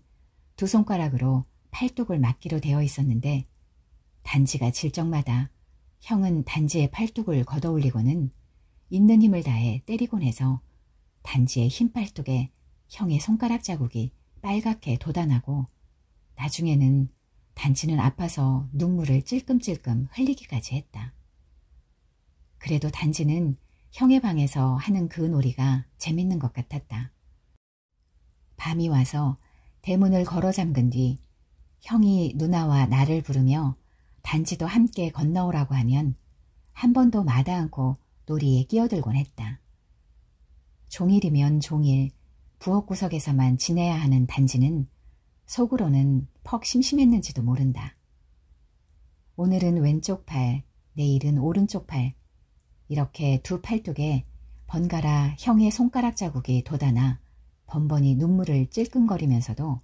두 손가락으로 팔뚝을 맞기로 되어 있었는데 단지가 질 적마다 형은 단지의 팔뚝을 걷어올리고는 있는 힘을 다해 때리곤 해서 단지의 흰 팔뚝에 형의 손가락 자국이 빨갛게 돋아나고 나중에는 단지는 아파서 눈물을 찔끔찔끔 흘리기까지 했다. 그래도 단지는 형의 방에서 하는 그 놀이가 재밌는 것 같았다. 밤이 와서 대문을 걸어 잠근 뒤 형이 누나와 나를 부르며 단지도 함께 건너오라고 하면 한 번도 마다 않고 놀이에 끼어들곤 했다. 종일이면 종일 부엌구석에서만 지내야 하는 단지는 속으로는 퍽 심심했는지도 모른다. 오늘은 왼쪽 팔, 내일은 오른쪽 팔, 이렇게 두 팔뚝에 번갈아 형의 손가락 자국이 돋아나 번번이 눈물을 찔끔거리면서도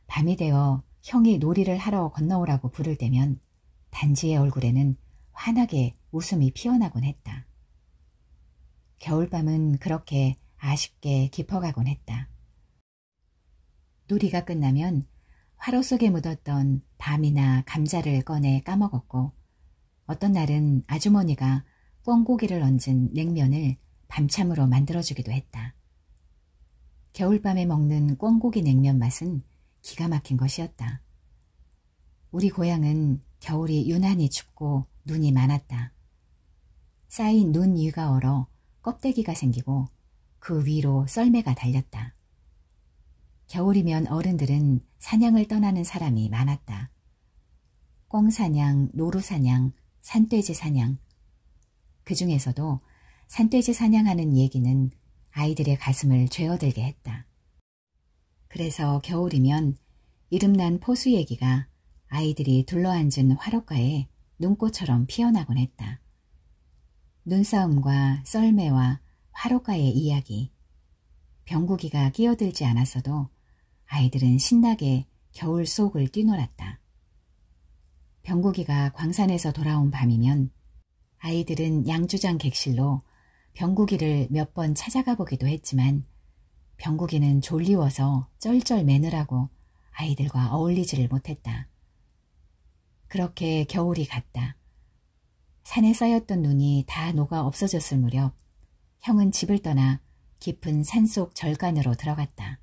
밤이 되어 형이 놀이를 하러 건너오라고 부를 때면 단지의 얼굴에는 환하게 웃음이 피어나곤 했다. 겨울밤은 그렇게 아쉽게 깊어가곤 했다. 놀이가 끝나면 화로 속에 묻었던 밤이나 감자를 꺼내 까먹었고 어떤 날은 아주머니가 꿩고기를 얹은 냉면을 밤참으로 만들어주기도 했다. 겨울밤에 먹는 꿩고기 냉면 맛은 기가 막힌 것이었다. 우리 고향은 겨울이 유난히 춥고 눈이 많았다. 쌓인 눈 위가 얼어 껍데기가 생기고 그 위로 썰매가 달렸다. 겨울이면 어른들은 사냥을 떠나는 사람이 많았다. 꿩사냥, 노루사냥, 산돼지 사냥. 그 중에서도 산돼지 사냥하는 얘기는 아이들의 가슴을 죄어들게 했다. 그래서 겨울이면 이름난 포수 얘기가 아이들이 둘러앉은 화롯가에 눈꽃처럼 피어나곤 했다. 눈싸움과 썰매와 화롯가의 이야기. 병국이가 끼어들지 않았어도 아이들은 신나게 겨울 속을 뛰놀았다. 병국이가 광산에서 돌아온 밤이면 아이들은 양주장 객실로 병국이를 몇 번 찾아가 보기도 했지만 병국이는 졸리워서 쩔쩔 매느라고 아이들과 어울리지를 못했다. 그렇게 겨울이 갔다. 산에 쌓였던 눈이 다 녹아 없어졌을 무렵 형은 집을 떠나 깊은 산속 절간으로 들어갔다.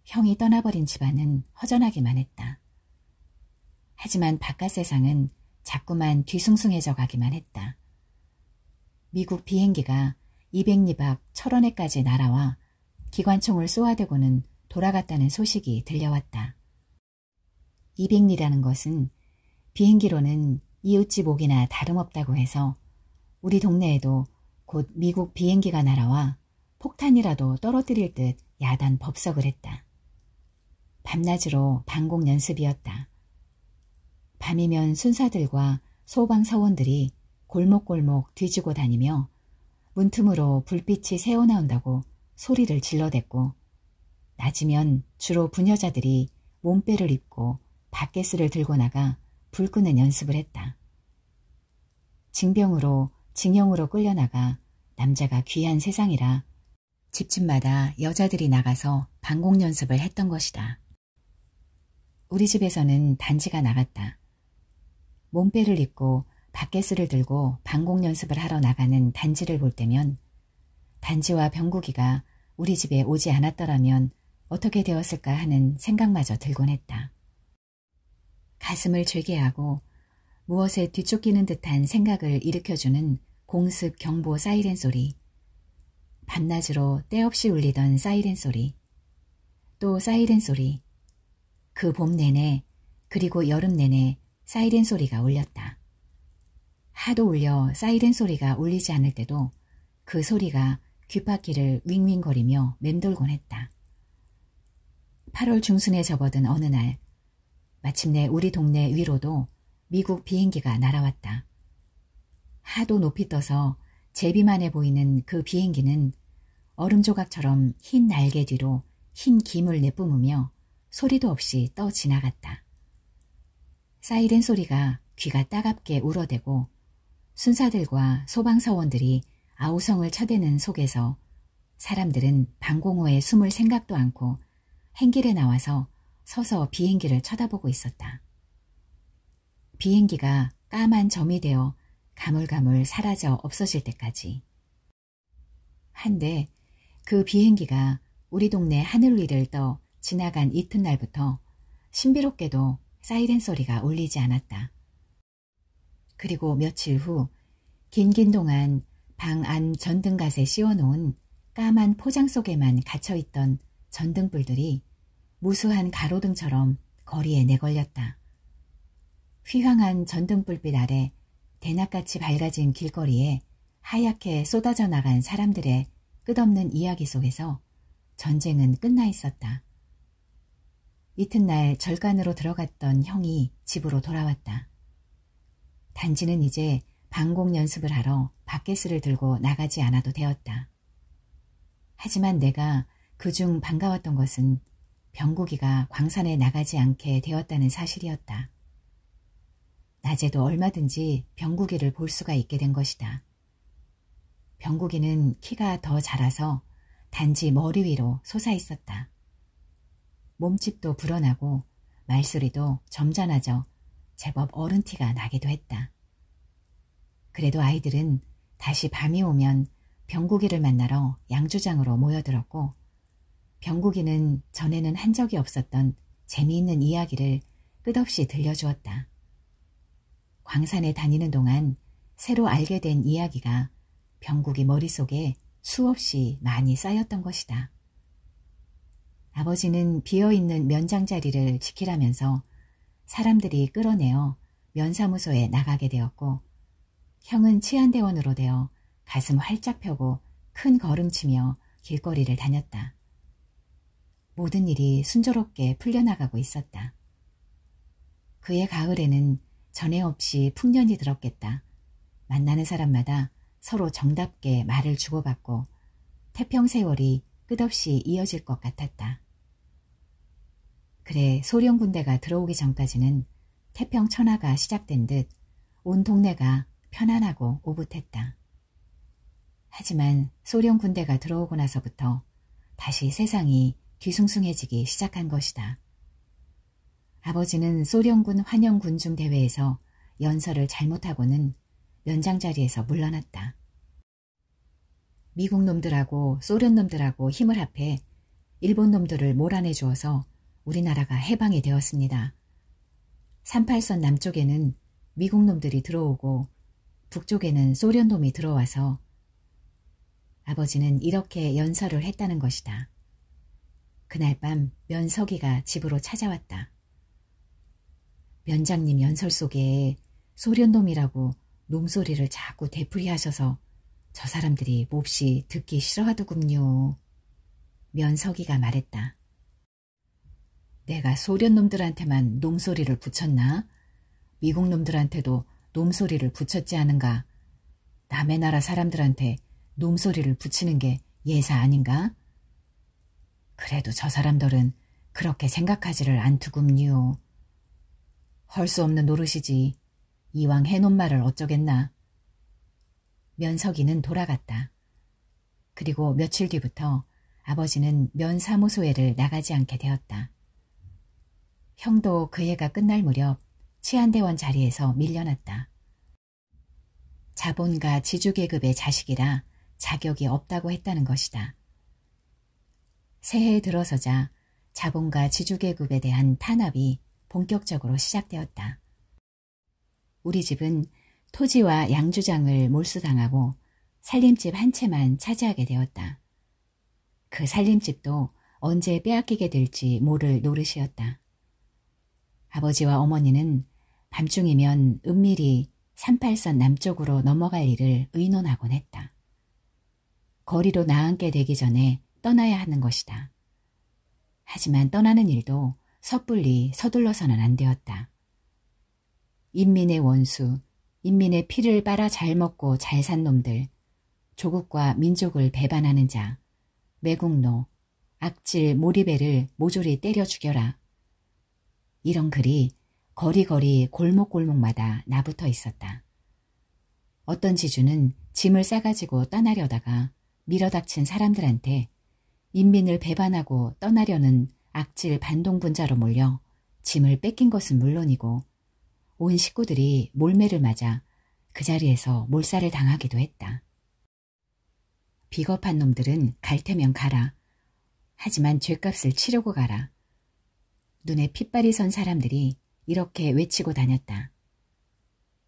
형이 떠나버린 집안은 허전하기만 했다. 하지만 바깥 세상은 자꾸만 뒤숭숭해져 가기만 했다. 미국 비행기가 200리 밖 철원에까지 날아와 기관총을 쏘아대고는 돌아갔다는 소식이 들려왔다. 200리라는 것은 비행기로는 이웃집 오기나 다름없다고 해서 우리 동네에도 곧 미국 비행기가 날아와 폭탄이라도 떨어뜨릴 듯 야단 법석을 했다. 밤낮으로 방공 연습이었다. 밤이면 순사들과 소방사원들이 골목골목 뒤지고 다니며 문틈으로 불빛이 새어나온다고 소리를 질러댔고 낮이면 주로 부녀자들이 몸빼를 입고 밭개스를 들고 나가 불 끄는 연습을 했다. 징병으로 징용으로 끌려나가 남자가 귀한 세상이라 집집마다 여자들이 나가서 방공 연습을 했던 것이다. 우리 집에서는 단지가 나갔다. 몸빼를 입고 밭개스를 들고 방공 연습을 하러 나가는 단지를 볼 때면 단지와 병국이가 우리 집에 오지 않았더라면 어떻게 되었을까 하는 생각마저 들곤 했다. 가슴을 죄게 하고 무엇에 뒤쫓기는 듯한 생각을 일으켜주는 공습 경보 사이렌 소리, 밤낮으로 때없이 울리던 사이렌 소리, 또 사이렌 소리, 그 봄 내내 그리고 여름 내내 사이렌 소리가 울렸다. 하도 울려 사이렌 소리가 울리지 않을 때도 그 소리가 귓바퀴를 윙윙거리며 맴돌곤 했다. 8월 중순에 접어든 어느 날 마침내 우리 동네 위로도 미국 비행기가 날아왔다. 하도 높이 떠서 제비만해 보이는 그 비행기는 얼음 조각처럼 흰 날개 뒤로 흰 김을 내뿜으며 소리도 없이 떠 지나갔다. 사이렌 소리가 귀가 따갑게 울어대고 순사들과 소방사원들이 아우성을 쳐대는 속에서 사람들은 방공호에 숨을 생각도 않고 행길에 나와서 서서 비행기를 쳐다보고 있었다. 비행기가 까만 점이 되어 가물가물 사라져 없어질 때까지. 한데 그 비행기가 우리 동네 하늘 위를 떠 지나간 이튿날부터 신비롭게도 사이렌 소리가 울리지 않았다. 그리고 며칠 후 긴긴 동안 방 안 전등갓에 씌워놓은 까만 포장 속에만 갇혀있던 전등불들이 무수한 가로등처럼 거리에 내걸렸다. 휘황한 전등불빛 아래 대낮같이 밝아진 길거리에 하얗게 쏟아져 나간 사람들의 끝없는 이야기 속에서 전쟁은 끝나 있었다. 이튿날 절간으로 들어갔던 형이 집으로 돌아왔다. 단지는 이제 방공 연습을 하러 밭개스를 들고 나가지 않아도 되었다. 하지만 내가 그중 반가웠던 것은 병국이가 광산에 나가지 않게 되었다는 사실이었다. 낮에도 얼마든지 병국이를 볼 수가 있게 된 것이다. 병국이는 키가 더 자라서 단지 머리 위로 솟아 있었다. 몸집도 불어나고 말소리도 점잖아져 제법 어른 티가 나기도 했다. 그래도 아이들은 다시 밤이 오면 병국이를 만나러 양주장으로 모여들었고 병국이는 전에는 한 적이 없었던 재미있는 이야기를 끝없이 들려주었다. 광산에 다니는 동안 새로 알게 된 이야기가 병국이 머릿속에 수없이 많이 쌓였던 것이다. 아버지는 비어있는 면장 자리를 지키라면서 사람들이 끌어내어 면사무소에 나가게 되었고 형은 치안대원으로 되어 가슴 활짝 펴고 큰 걸음치며 길거리를 다녔다. 모든 일이 순조롭게 풀려나가고 있었다. 그의 가을에는 전에 없이 풍년이 들었겠다. 만나는 사람마다 서로 정답게 말을 주고받고 태평세월이 끝없이 이어질 것 같았다. 그래 소련군대가 들어오기 전까지는 태평천하가 시작된 듯 온 동네가 편안하고 오붓했다. 하지만 소련군대가 들어오고 나서부터 다시 세상이 뒤숭숭해지기 시작한 것이다. 아버지는 소련군 환영군중 대회에서 연설을 잘못하고는 면장 자리에서 물러났다. 미국 놈들하고 소련 놈들하고 힘을 합해 일본 놈들을 몰아내 주어서 우리나라가 해방이 되었습니다. 38선 남쪽에는 미국 놈들이 들어오고 북쪽에는 소련 놈이 들어와서 아버지는 이렇게 연설을 했다는 것이다. 그날 밤 면석이가 집으로 찾아왔다. 면장님 연설 속에 소련 놈이라고 놈소리를 자꾸 되풀이하셔서 저 사람들이 몹시 듣기 싫어하더군요. 면석이가 말했다. 내가 소련 놈들한테만 놈소리를 붙였나? 미국 놈들한테도 놈소리를 붙였지 않은가? 남의 나라 사람들한테 놈소리를 붙이는 게 예사 아닌가? 그래도 저 사람들은 그렇게 생각하지를 않더군요. 헐 수 없는 노릇이지. 이왕 해놓은 말을 어쩌겠나. 면석이는 돌아갔다. 그리고 며칠 뒤부터 아버지는 면사무소에를 나가지 않게 되었다. 형도 그 해가 끝날 무렵 치안대원 자리에서 밀려났다. 자본가 지주계급의 자식이라 자격이 없다고 했다는 것이다. 새해에 들어서자 자본가 지주계급에 대한 탄압이 본격적으로 시작되었다. 우리 집은 토지와 양주장을 몰수당하고 살림집 한 채만 차지하게 되었다. 그 살림집도 언제 빼앗기게 될지 모를 노릇이었다. 아버지와 어머니는 밤중이면 은밀히 38선 남쪽으로 넘어갈 일을 의논하곤 했다. 거리로 나앉게 되기 전에 떠나야 하는 것이다. 하지만 떠나는 일도 섣불리 서둘러서는 안 되었다. 인민의 원수, 인민의 피를 빨아 잘 먹고 잘 산 놈들, 조국과 민족을 배반하는 자, 매국노, 악질 모리배를 모조리 때려 죽여라. 이런 글이 거리거리 골목골목마다 나붙어 있었다. 어떤 지주는 짐을 싸가지고 떠나려다가 밀어닥친 사람들한테 인민을 배반하고 떠나려는 악질 반동분자로 몰려 짐을 뺏긴 것은 물론이고 온 식구들이 몰매를 맞아 그 자리에서 몰살을 당하기도 했다. 비겁한 놈들은 갈 테면 가라. 하지만 죗값을 치르고 가라. 눈에 핏발이 선 사람들이 이렇게 외치고 다녔다.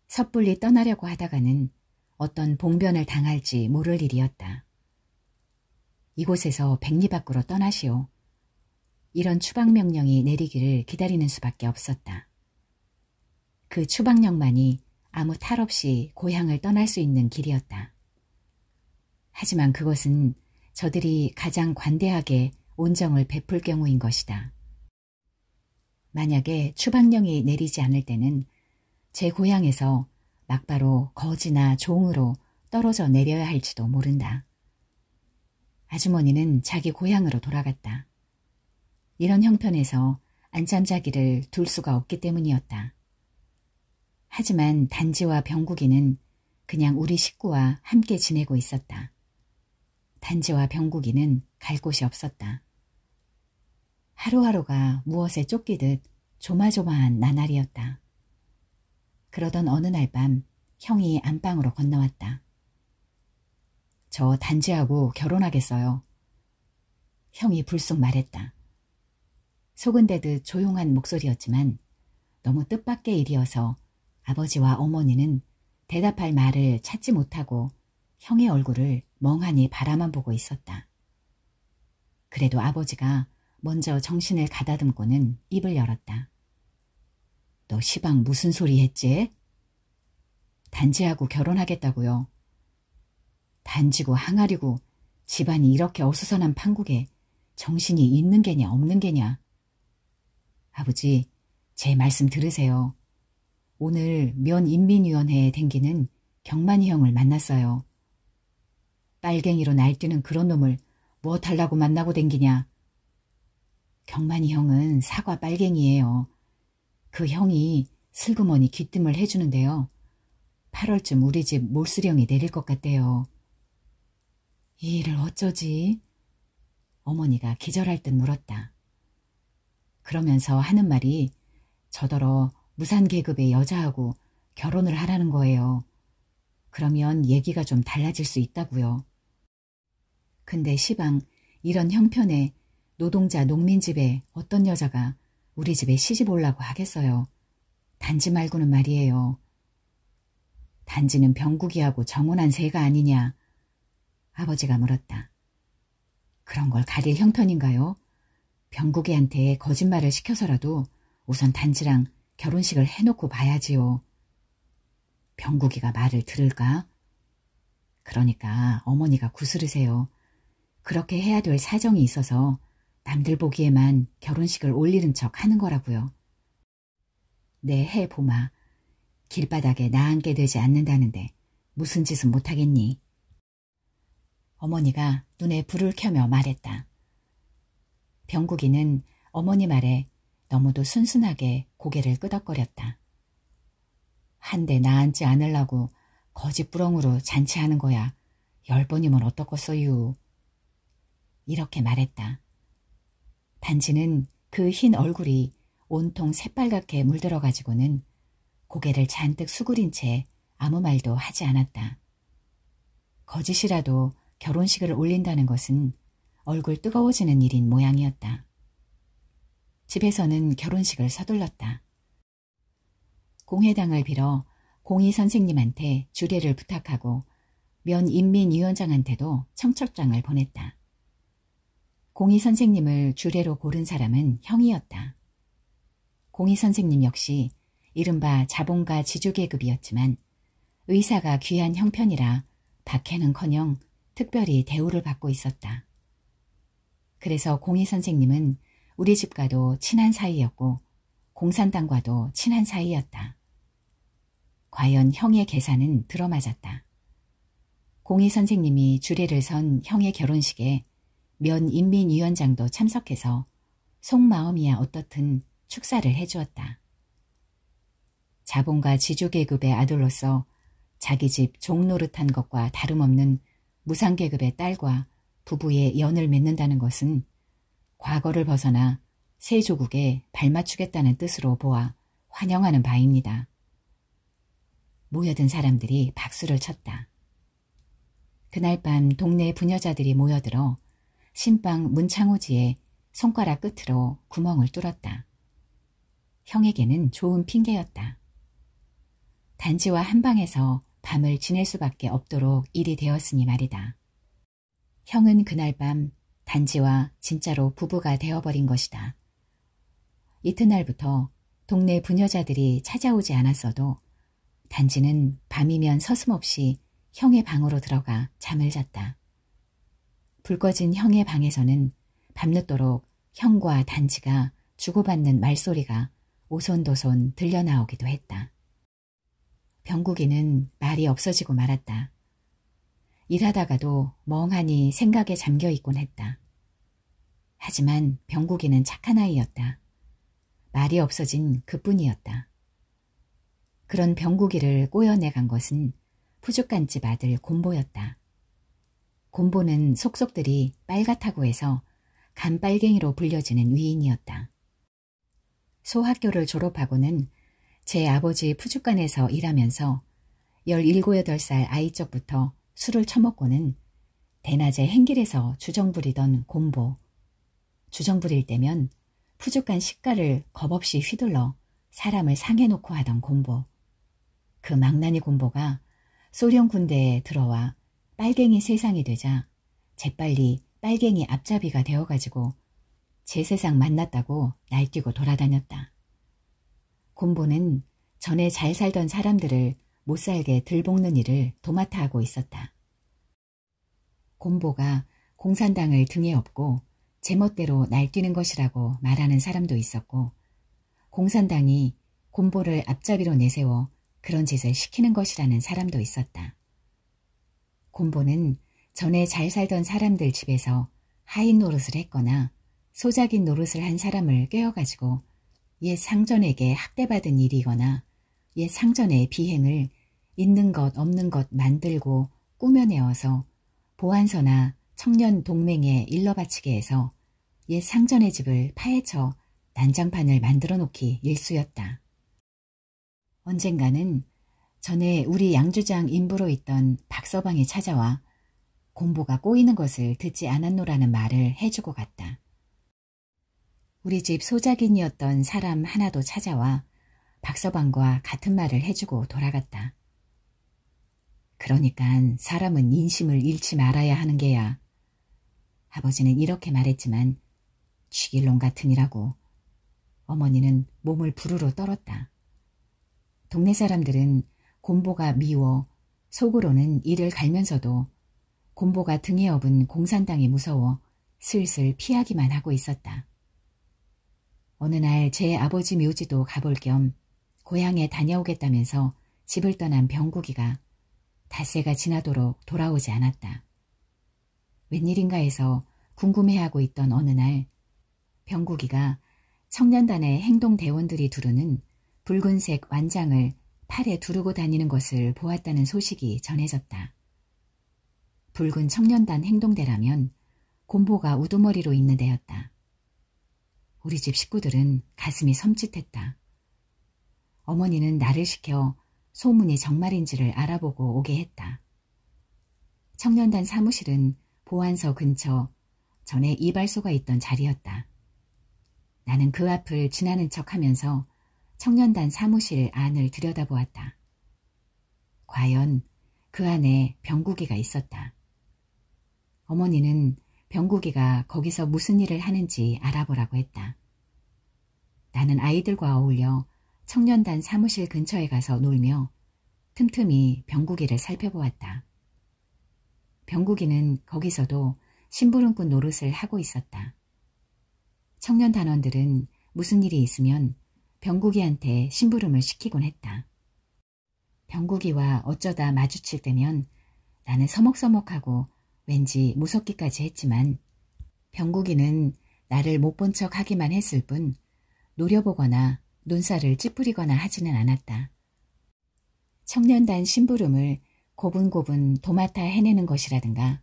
섣불리 떠나려고 하다가는 어떤 봉변을 당할지 모를 일이었다. 이곳에서 백리 밖으로 떠나시오. 이런 추방명령이 내리기를 기다리는 수밖에 없었다. 그 추방령만이 아무 탈 없이 고향을 떠날 수 있는 길이었다. 하지만 그것은 저들이 가장 관대하게 온정을 베풀 경우인 것이다. 만약에 추방령이 내리지 않을 때는 제 고향에서 막바로 거지나 종으로 떨어져 내려야 할지도 모른다. 아주머니는 자기 고향으로 돌아갔다. 이런 형편에서 안잠자기를 둘 수가 없기 때문이었다. 하지만 단지와 병국이는 그냥 우리 식구와 함께 지내고 있었다. 단지와 병국이는 갈 곳이 없었다. 하루하루가 무엇에 쫓기듯 조마조마한 나날이었다. 그러던 어느 날 밤 형이 안방으로 건너왔다. 저 단지하고 결혼하겠어요. 형이 불쑥 말했다. 소근대듯 조용한 목소리였지만 너무 뜻밖의 일이어서 아버지와 어머니는 대답할 말을 찾지 못하고 형의 얼굴을 멍하니 바라만 보고 있었다. 그래도 아버지가 먼저 정신을 가다듬고는 입을 열었다. 너 시방 무슨 소리 했지? 단지하고 결혼하겠다고요. 단지고 항아리고 집안이 이렇게 어수선한 판국에 정신이 있는 게냐 없는 게냐. 아버지, 제 말씀 들으세요. 오늘 면인민위원회에 댕기는 경만이 형을 만났어요. 빨갱이로 날뛰는 그런 놈을 무엇하려고 만나고 댕기냐. 경만이 형은 사과 빨갱이에요. 그 형이 슬그머니 귀뜸을 해주는데요. 8월쯤 우리 집 몰수령이 내릴 것 같대요. 이 일을 어쩌지? 어머니가 기절할 듯 물었다. 그러면서 하는 말이 저더러 무산계급의 여자하고 결혼을 하라는 거예요. 그러면 얘기가 좀 달라질 수 있다고요. 근데 시방 이런 형편에 노동자 농민집에 어떤 여자가 우리 집에 시집 오려고 하겠어요. 단지 말고는 말이에요. 단지는 병국이하고 정혼한 새가 아니냐. 아버지가 물었다. 그런 걸 가릴 형편인가요? 병국이한테 거짓말을 시켜서라도 우선 단지랑 결혼식을 해놓고 봐야지요. 병국이가 말을 들을까? 그러니까 어머니가 구스르세요. 그렇게 해야 될 사정이 있어서 남들 보기에만 결혼식을 올리는 척 하는 거라고요. 네, 해보마. 길바닥에 나앉게 되지 않는다는데 무슨 짓은 못하겠니? 어머니가 눈에 불을 켜며 말했다. 병국이는 어머니 말에 너무도 순순하게 고개를 끄덕거렸다. 한데 나앉지 않으려고 거짓부렁으로 잔치하는 거야. 10번이면 어떻겠어유. 이렇게 말했다. 단지는 그 흰 얼굴이 온통 새빨갛게 물들어가지고는 고개를 잔뜩 수그린 채 아무 말도 하지 않았다. 거짓이라도 결혼식을 올린다는 것은 얼굴 뜨거워지는 일인 모양이었다. 집에서는 결혼식을 서둘렀다. 공회당을 빌어 공희 선생님한테 주례를 부탁하고 면인민위원장한테도 청첩장을 보냈다. 공희 선생님을 주례로 고른 사람은 형이었다. 공희 선생님 역시 이른바 자본가 지주계급이었지만 의사가 귀한 형편이라 박해는커녕 특별히 대우를 받고 있었다. 그래서 공희 선생님은 우리 집과도 친한 사이였고 공산당과도 친한 사이였다. 과연 형의 계산은 들어맞았다. 공희 선생님이 주례를 선 형의 결혼식에 면인민위원장도 참석해서 속마음이야 어떻든 축사를 해주었다. 자본가 지주계급의 아들로서 자기 집 종노릇한 것과 다름없는 무상계급의 딸과 부부의 연을 맺는다는 것은 과거를 벗어나 새 조국에 발맞추겠다는 뜻으로 보아 환영하는 바입니다. 모여든 사람들이 박수를 쳤다. 그날 밤 동네 부녀자들이 모여들어 신방 문창호지에 손가락 끝으로 구멍을 뚫었다. 형에게는 좋은 핑계였다. 단지와 한방에서 밤을 지낼 수밖에 없도록 일이 되었으니 말이다. 형은 그날 밤 단지와 진짜로 부부가 되어버린 것이다. 이튿날부터 동네 부녀자들이 찾아오지 않았어도 단지는 밤이면 서슴없이 형의 방으로 들어가 잠을 잤다. 불 꺼진 형의 방에서는 밤늦도록 형과 단지가 주고받는 말소리가 오손도손 들려나오기도 했다. 병국이는 말이 없어지고 말았다. 일하다가도 멍하니 생각에 잠겨있곤 했다. 하지만 병국이는 착한 아이였다. 말이 없어진 그뿐이었다. 그런 병국이를 꼬여내간 것은 푸죽간집 아들 곰보였다. 곰보는 속속들이 빨갛다고 해서 간빨갱이로 불려지는 위인이었다. 소학교를 졸업하고는 제 아버지 푸주간에서 일하면서 17, 18살 아이 적부터 술을 처먹고는 대낮에 행길에서 주정부리던 곰보. 주정부릴 때면 푸주간 식가를 겁없이 휘둘러 사람을 상해놓고 하던 곰보. 그 망나니 곰보가 소련 군대에 들어와 빨갱이 세상이 되자 재빨리 빨갱이 앞잡이가 되어가지고 제 세상 만났다고 날뛰고 돌아다녔다. 곰보는 전에 잘 살던 사람들을 못살게 들볶는 일을 도맡아 하고 있었다. 곰보가 공산당을 등에 업고 제멋대로 날뛰는 것이라고 말하는 사람도 있었고, 공산당이 곰보를 앞잡이로 내세워 그런 짓을 시키는 것이라는 사람도 있었다. 곰보는 전에 잘 살던 사람들 집에서 하인 노릇을 했거나 소작인 노릇을 한 사람을 꿰어가지고 옛 상전에게 학대받은 일이거나 옛 상전의 비행을 있는 것 없는 것 만들고 꾸며내어서 보안서나 청년 동맹에 일러바치게 해서 옛 상전의 집을 파헤쳐 난장판을 만들어 놓기 일쑤였다. 언젠가는 전에 우리 양주장 인부로 있던 박서방이 찾아와 곰보가 꼬이는 것을 듣지 않았노라는 말을 해주고 갔다. 우리 집 소작인이었던 사람 하나도 찾아와 박서방과 같은 말을 해주고 돌아갔다. 그러니깐 사람은 인심을 잃지 말아야 하는 게야. 아버지는 이렇게 말했지만 쥐길놈 같으니라고. 어머니는 몸을 부르르 떨었다. 동네 사람들은 곰보가 미워 속으로는 이를 갈면서도 곰보가 등에 업은 공산당이 무서워 슬슬 피하기만 하고 있었다. 어느 날 제 아버지 묘지도 가볼 겸 고향에 다녀오겠다면서 집을 떠난 병국이가 닷새가 지나도록 돌아오지 않았다. 웬일인가 해서 궁금해하고 있던 어느 날 병국이가 청년단의 행동대원들이 두르는 붉은색 완장을 팔에 두르고 다니는 것을 보았다는 소식이 전해졌다. 붉은 청년단 행동대라면 곰보가 우두머리로 있는 데였다. 우리 집 식구들은 가슴이 섬찟했다. 어머니는 나를 시켜 소문이 정말인지를 알아보고 오게 했다. 청년단 사무실은 보안서 근처 전에 이발소가 있던 자리였다. 나는 그 앞을 지나는 척하면서 청년단 사무실 안을 들여다보았다. 과연 그 안에 병국이가 있었다. 어머니는 병국이가 거기서 무슨 일을 하는지 알아보라고 했다. 나는 아이들과 어울려 청년단 사무실 근처에 가서 놀며 틈틈이 병국이를 살펴보았다. 병국이는 거기서도 심부름꾼 노릇을 하고 있었다. 청년단원들은 무슨 일이 있으면 병국이한테 심부름을 시키곤 했다. 병국이와 어쩌다 마주칠 때면 나는 서먹서먹하고 왠지 무섭기까지 했지만 병국이는 나를 못 본 척 하기만 했을 뿐 노려보거나 눈살을 찌푸리거나 하지는 않았다. 청년단 심부름을 고분고분 도맡아 해내는 것이라든가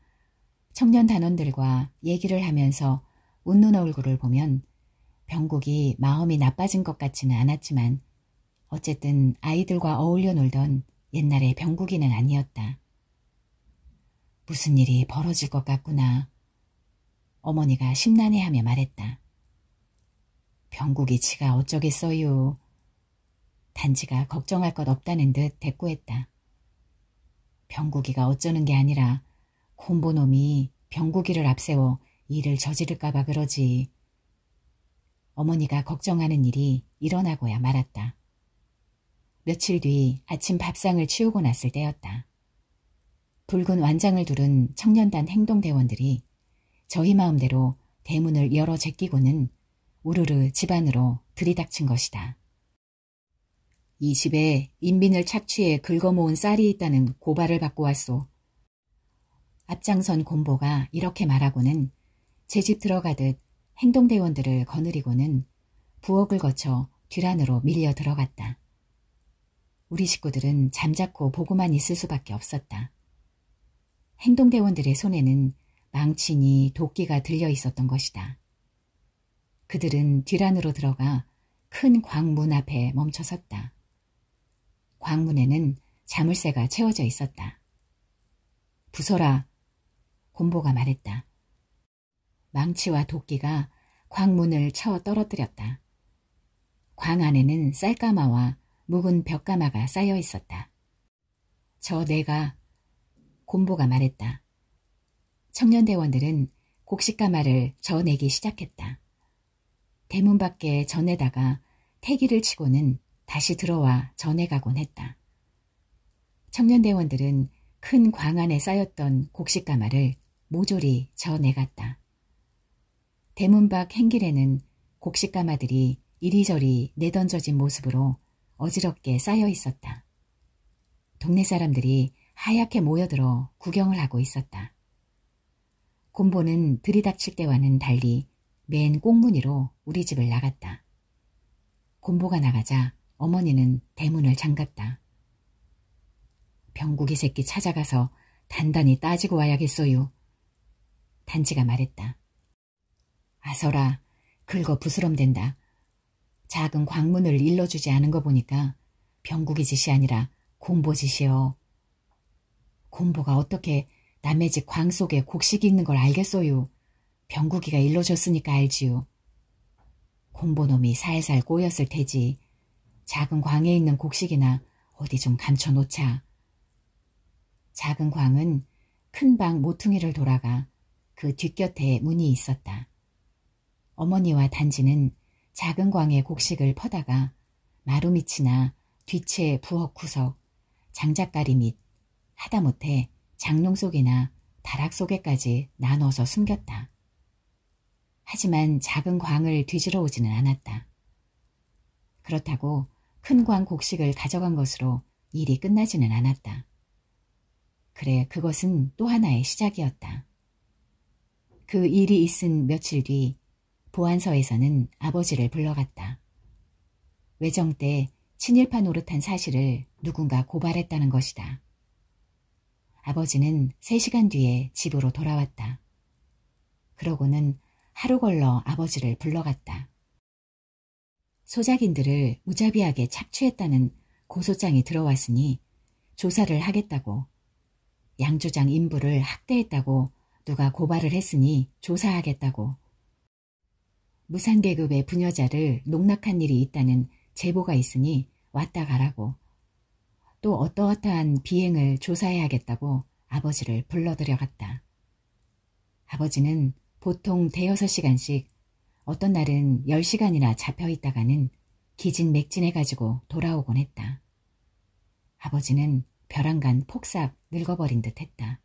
청년단원들과 얘기를 하면서 웃는 얼굴을 보면 병국이 마음이 나빠진 것 같지는 않았지만 어쨌든 아이들과 어울려 놀던 옛날의 병국이는 아니었다. 무슨 일이 벌어질 것 같구나. 어머니가 심란해하며 말했다. 병국이 지가 어쩌겠어요. 단지가 걱정할 것 없다는 듯 대꾸했다. 병국이가 어쩌는 게 아니라 곰보놈이 병국이를 앞세워 일을 저지를까봐 그러지. 어머니가 걱정하는 일이 일어나고야 말았다. 며칠 뒤 아침 밥상을 치우고 났을 때였다. 붉은 완장을 두른 청년단 행동대원들이 저희 마음대로 대문을 열어 제끼고는 우르르 집 안으로 들이닥친 것이다. 이 집에 인민을 착취해 긁어모은 쌀이 있다는 고발을 받고 왔소. 앞장선 곰보가 이렇게 말하고는 제 집 들어가듯 행동대원들을 거느리고는 부엌을 거쳐 뒷안으로 밀려 들어갔다. 우리 식구들은 잠자코 보고만 있을 수밖에 없었다. 행동대원들의 손에는 망치니 도끼가 들려 있었던 것이다. 그들은 뒷안으로 들어가 큰 광문 앞에 멈춰섰다. 광문에는 자물쇠가 채워져 있었다. 부숴라, 곰보가 말했다. 망치와 도끼가 광문을 쳐 떨어뜨렸다. 광 안에는 쌀가마와 묵은 벽가마가 쌓여 있었다. 저 내가, 곰보가 말했다. 청년대원들은 곡식가마를 저내기 시작했다. 대문 밖에 전에다가 태기를 치고는 다시 들어와 전해가곤 했다. 청년대원들은 큰 광 안에 쌓였던 곡식가마를 모조리 저내갔다. 대문 밖 행길에는 곡식가마들이 이리저리 내던져진 모습으로 어지럽게 쌓여 있었다. 동네 사람들이 하얗게 모여들어 구경을 하고 있었다. 곰보는 들이닥칠 때와는 달리 맨 꽁무니로 우리 집을 나갔다. 곰보가 나가자 어머니는 대문을 잠갔다. 병국이 새끼 찾아가서 단단히 따지고 와야겠어요. 단지가 말했다. 아서라, 긁어 부스럼된다. 작은 광문을 일러주지 않은 거 보니까 병국이 짓이 아니라 곰보 짓이여. 곰보가 어떻게 남의 집 광 속에 곡식이 있는 걸 알겠어요. 병국이가 일러줬으니까 알지요. 곰보놈이 살살 꼬였을 테지. 작은 광에 있는 곡식이나 어디 좀 감춰놓자. 작은 광은 큰 방 모퉁이를 돌아가 그 뒷곁에 문이 있었다. 어머니와 단지는 작은 광에 곡식을 퍼다가 마루밑이나 뒤채 부엌 구석, 장작가리 밑, 하다못해 장롱 속이나 다락 속에까지 나눠서 숨겼다. 하지만 작은 광을 뒤지러 오지는 않았다. 그렇다고 큰 광 곡식을 가져간 것으로 일이 끝나지는 않았다. 그래, 그것은 또 하나의 시작이었다. 그 일이 있은 며칠 뒤 보안서에서는 아버지를 불러갔다. 외정 때 친일파 노릇한 사실을 누군가 고발했다는 것이다. 아버지는 3시간 뒤에 집으로 돌아왔다. 그러고는 하루 걸러 아버지를 불러갔다. 소작인들을 무자비하게 착취했다는 고소장이 들어왔으니 조사를 하겠다고, 양조장 인부를 학대했다고 누가 고발을 했으니 조사하겠다고, 무산계급의 부녀자를 농락한 일이 있다는 제보가 있으니 왔다 가라고, 또 어떠어떠한 비행을 조사해야겠다고 아버지를 불러들여갔다. 아버지는 보통 5~6시간씩, 어떤 날은 10시간이나 잡혀있다가는 기진맥진해가지고 돌아오곤 했다. 아버지는 벼랑간 폭삭 늙어버린 듯 했다.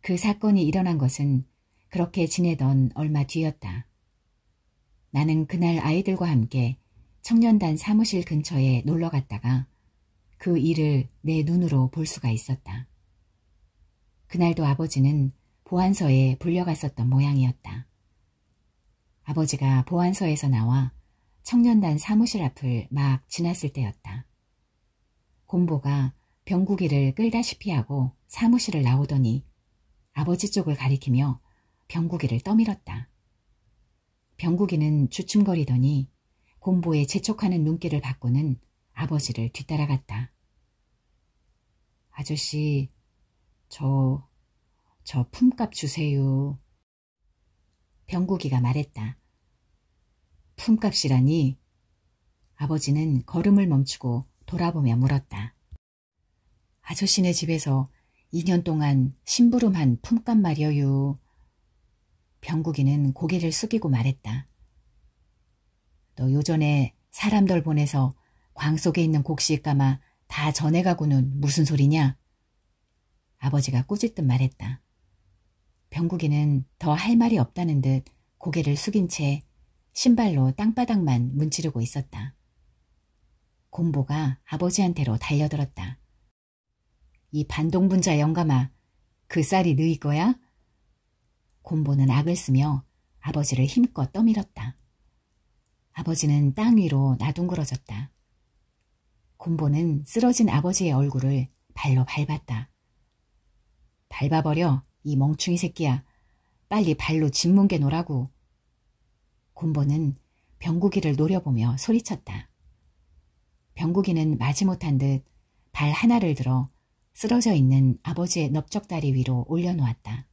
그 사건이 일어난 것은 그렇게 지내던 얼마 뒤였다. 나는 그날 아이들과 함께 청년단 사무실 근처에 놀러 갔다가 그 일을 내 눈으로 볼 수가 있었다. 그날도 아버지는 보안서에 불려갔었던 모양이었다. 아버지가 보안서에서 나와 청년단 사무실 앞을 막 지났을 때였다. 곰보가 병국이를 끌다시피 하고 사무실을 나오더니 아버지 쪽을 가리키며 병국이를 떠밀었다. 병국이는 주춤거리더니 곰보의 재촉하는 눈길을 받고는 아버지를 뒤따라갔다. 아저씨, 저 품값 주세요. 병국이가 말했다. 품값이라니? 아버지는 걸음을 멈추고 돌아보며 물었다. 아저씨네 집에서 2년 동안 심부름한 품값 말이여유. 병국이는 고개를 숙이고 말했다. 너 요전에 사람들 보내서 광 속에 있는 곡식 까마 다 전해가고는 무슨 소리냐? 아버지가 꾸짖듯 말했다. 병국이는 더 할 말이 없다는 듯 고개를 숙인 채 신발로 땅바닥만 문지르고 있었다. 곰보가 아버지한테로 달려들었다. 이 반동분자 영감아, 그 쌀이 너희 거야? 곰보는 악을 쓰며 아버지를 힘껏 떠밀었다. 아버지는 땅 위로 나둥그러졌다. 곰보는 쓰러진 아버지의 얼굴을 발로 밟았다. 밟아버려, 이 멍충이 새끼야. 빨리 발로 짓뭉개 놓으라고. 곰보는 병국이를 노려보며 소리쳤다. 병국이는 마지못한 듯 발 하나를 들어 쓰러져 있는 아버지의 넓적다리 위로 올려놓았다.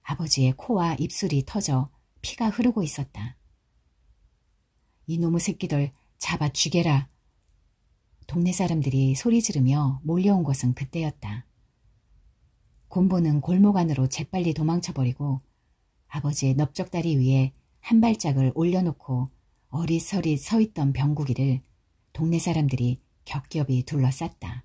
아버지의 코와 입술이 터져 피가 흐르고 있었다. 이놈의 새끼들 잡아 죽여라. 동네 사람들이 소리 지르며 몰려온 것은 그때였다. 곰보는 골목 안으로 재빨리 도망쳐버리고 아버지의 넓적다리 위에 한 발짝을 올려놓고 어릿어릿 서있던 병국이를 동네 사람들이 겹겹이 둘러쌌다.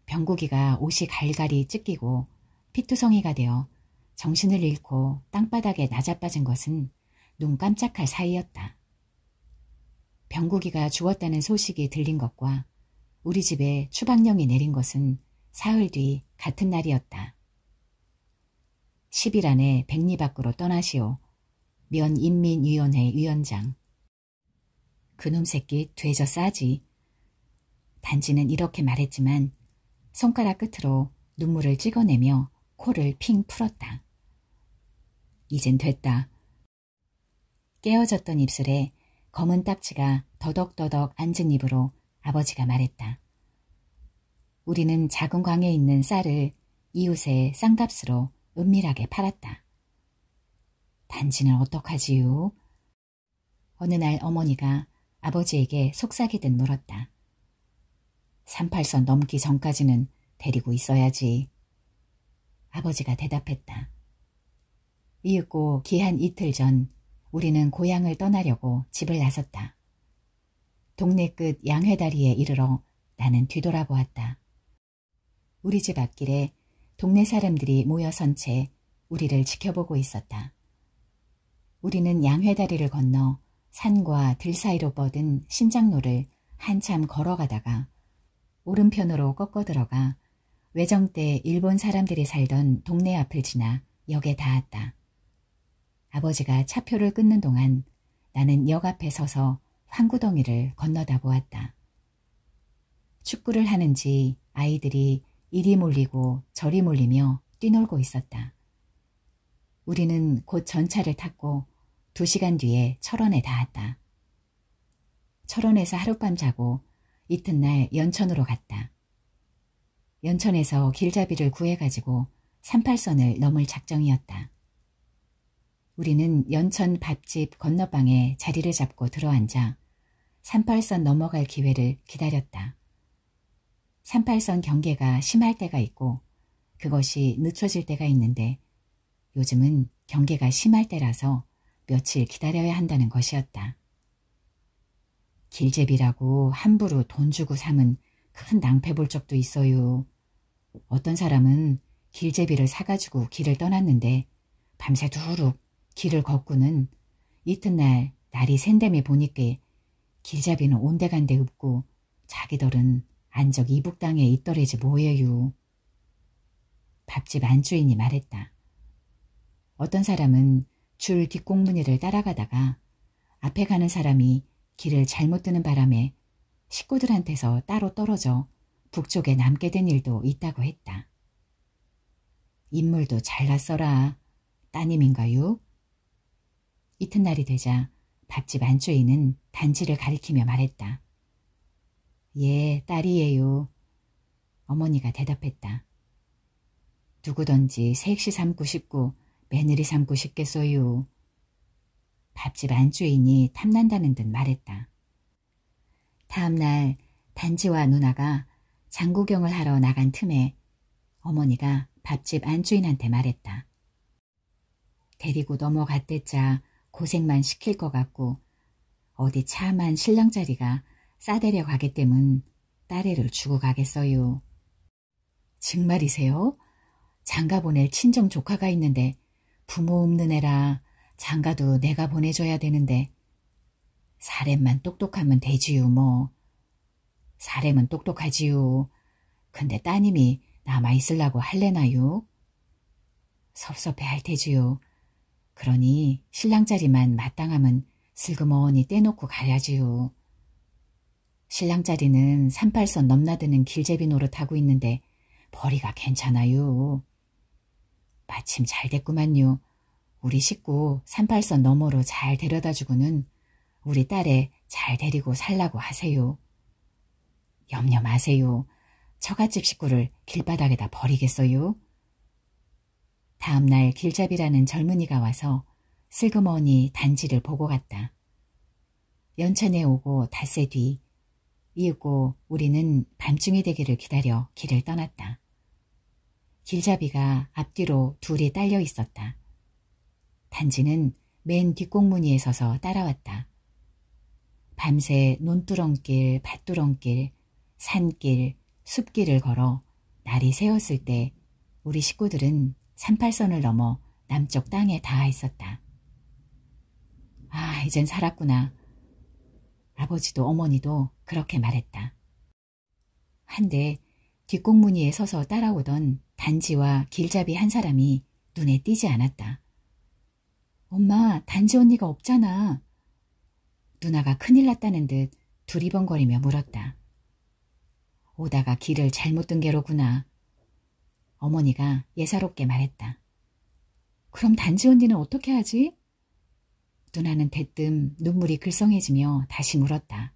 병국이가 옷이 갈갈이 찢기고 피투성이가 되어 정신을 잃고 땅바닥에 낮아빠진 것은 눈 깜짝할 사이였다. 병국이가 죽었다는 소식이 들린 것과 우리 집에 추방령이 내린 것은 사흘 뒤 같은 날이었다. 10일 안에 백리 밖으로 떠나시오. 면인민위원회 위원장. 그놈 새끼 되져 싸지. 단지는 이렇게 말했지만 손가락 끝으로 눈물을 찍어내며 코를 핑 풀었다. 이젠 됐다. 깨어졌던 입술에 검은 딱지가 더덕더덕 앉은 입으로 아버지가 말했다. 우리는 작은 광에 있는 쌀을 이웃에 쌍값으로 은밀하게 팔았다. 단지는 어떡하지요? 어느 날 어머니가 아버지에게 속삭이듯 물었다. 38선 넘기 전까지는 데리고 있어야지. 아버지가 대답했다. 이윽고 기한 이틀 전 우리는 고향을 떠나려고 집을 나섰다. 동네 끝 양회다리에 이르러 나는 뒤돌아보았다. 우리 집 앞길에 동네 사람들이 모여 선 채 우리를 지켜보고 있었다. 우리는 양회다리를 건너 산과 들 사이로 뻗은 신장로를 한참 걸어가다가 오른편으로 꺾어 들어가 외정 때 일본 사람들이 살던 동네 앞을 지나 역에 닿았다. 아버지가 차표를 끊는 동안 나는 역 앞에 서서 황구덩이를 건너다 보았다. 축구를 하는지 아이들이 이리 몰리고 저리 몰리며 뛰놀고 있었다. 우리는 곧 전차를 탔고 2시간 뒤에 철원에 닿았다. 철원에서 하룻밤 자고 이튿날 연천으로 갔다. 연천에서 길잡이를 구해가지고 38선을 넘을 작정이었다. 우리는 연천 밥집 건너방에 자리를 잡고 들어앉아 38선 넘어갈 기회를 기다렸다. 38선 경계가 심할 때가 있고 그것이 늦춰질 때가 있는데 요즘은 경계가 심할 때라서 며칠 기다려야 한다는 것이었다. 길제비라고 함부로 돈 주고 삼은 큰 낭패 볼 적도 있어요. 어떤 사람은 길제비를 사가지고 길을 떠났는데 밤새도록 길을 걷고는 이튿날 날이 샌댐에 보니까 길잡이는 온데간데 없고 자기들은 안적 이북 땅에 있더래지 뭐예요. 밥집 안주인이 말했다. 어떤 사람은 줄 뒷공무니를 따라가다가 앞에 가는 사람이 길을 잘못 드는 바람에 식구들한테서 따로 떨어져 북쪽에 남게 된 일도 있다고 했다. 인물도 잘났어라. 따님인가요? 이튿날이 되자 밥집 안주인은 단지를 가리키며 말했다. 예, 딸이에요. 어머니가 대답했다. 누구던지 색시 삼고 싶고 며느리 삼고 싶겠어요. 밥집 안주인이 탐난다는 듯 말했다. 다음날 단지와 누나가 장구경을 하러 나간 틈에 어머니가 밥집 안주인한테 말했다. 데리고 넘어갔댔자 고생만 시킬 것 같고 어디 차만 신랑 자리가 싸대려 가겠다면 딸애를 주고 가겠어요. 정말이세요? 장가 보낼 친정 조카가 있는데 부모 없는 애라 장가도 내가 보내줘야 되는데 사람만 똑똑하면 되지요 뭐. 사람은 똑똑하지요. 근데 따님이 남아있으려고 할래나요? 섭섭해 할 테지요. 그러니 신랑 자리만 마땅하면 슬그머니 떼놓고 가야지요. 신랑 자리는 38선 넘나드는 길제비 노릇하고 있는데 벌이가 괜찮아요. 마침 잘 됐구만요. 우리 식구 38선 너머로 잘 데려다주고는 우리 딸애 잘 데리고 살라고 하세요. 염려 마세요. 처갓집 식구를 길바닥에다 버리겠어요? 다음날 길잡이라는 젊은이가 와서 슬그머니 단지를 보고 갔다. 연천에 오고 닷새 뒤 이윽고 우리는 밤중이 되기를 기다려 길을 떠났다. 길잡이가 앞뒤로 둘이 딸려 있었다. 단지는 맨 뒷공무니에 서서 따라왔다. 밤새 논두렁길, 밭두렁길, 산길, 숲길을 걸어 날이 새었을 때 우리 식구들은 38선을 넘어 남쪽 땅에 닿아 있었다. 아, 이젠 살았구나. 아버지도 어머니도 그렇게 말했다. 한데 뒷공무니에 서서 따라오던 단지와 길잡이 한 사람이 눈에 띄지 않았다. 엄마, 단지 언니가 없잖아. 누나가 큰일 났다는 듯 두리번거리며 물었다. 오다가 길을 잘못 든 게로구나. 어머니가 예사롭게 말했다. 그럼 단지 언니는 어떻게 하지? 누나는 대뜸 눈물이 글썽해지며 다시 물었다.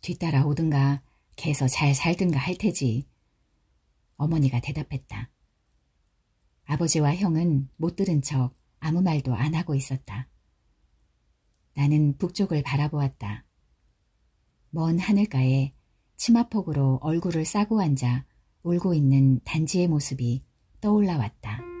뒤따라 오든가 개서 잘 살든가 할 테지. 어머니가 대답했다. 아버지와 형은 못 들은 척 아무 말도 안 하고 있었다. 나는 북쪽을 바라보았다. 먼 하늘가에 치마폭으로 얼굴을 싸고 앉아 울고 있는 단지의 모습이 떠올라왔다.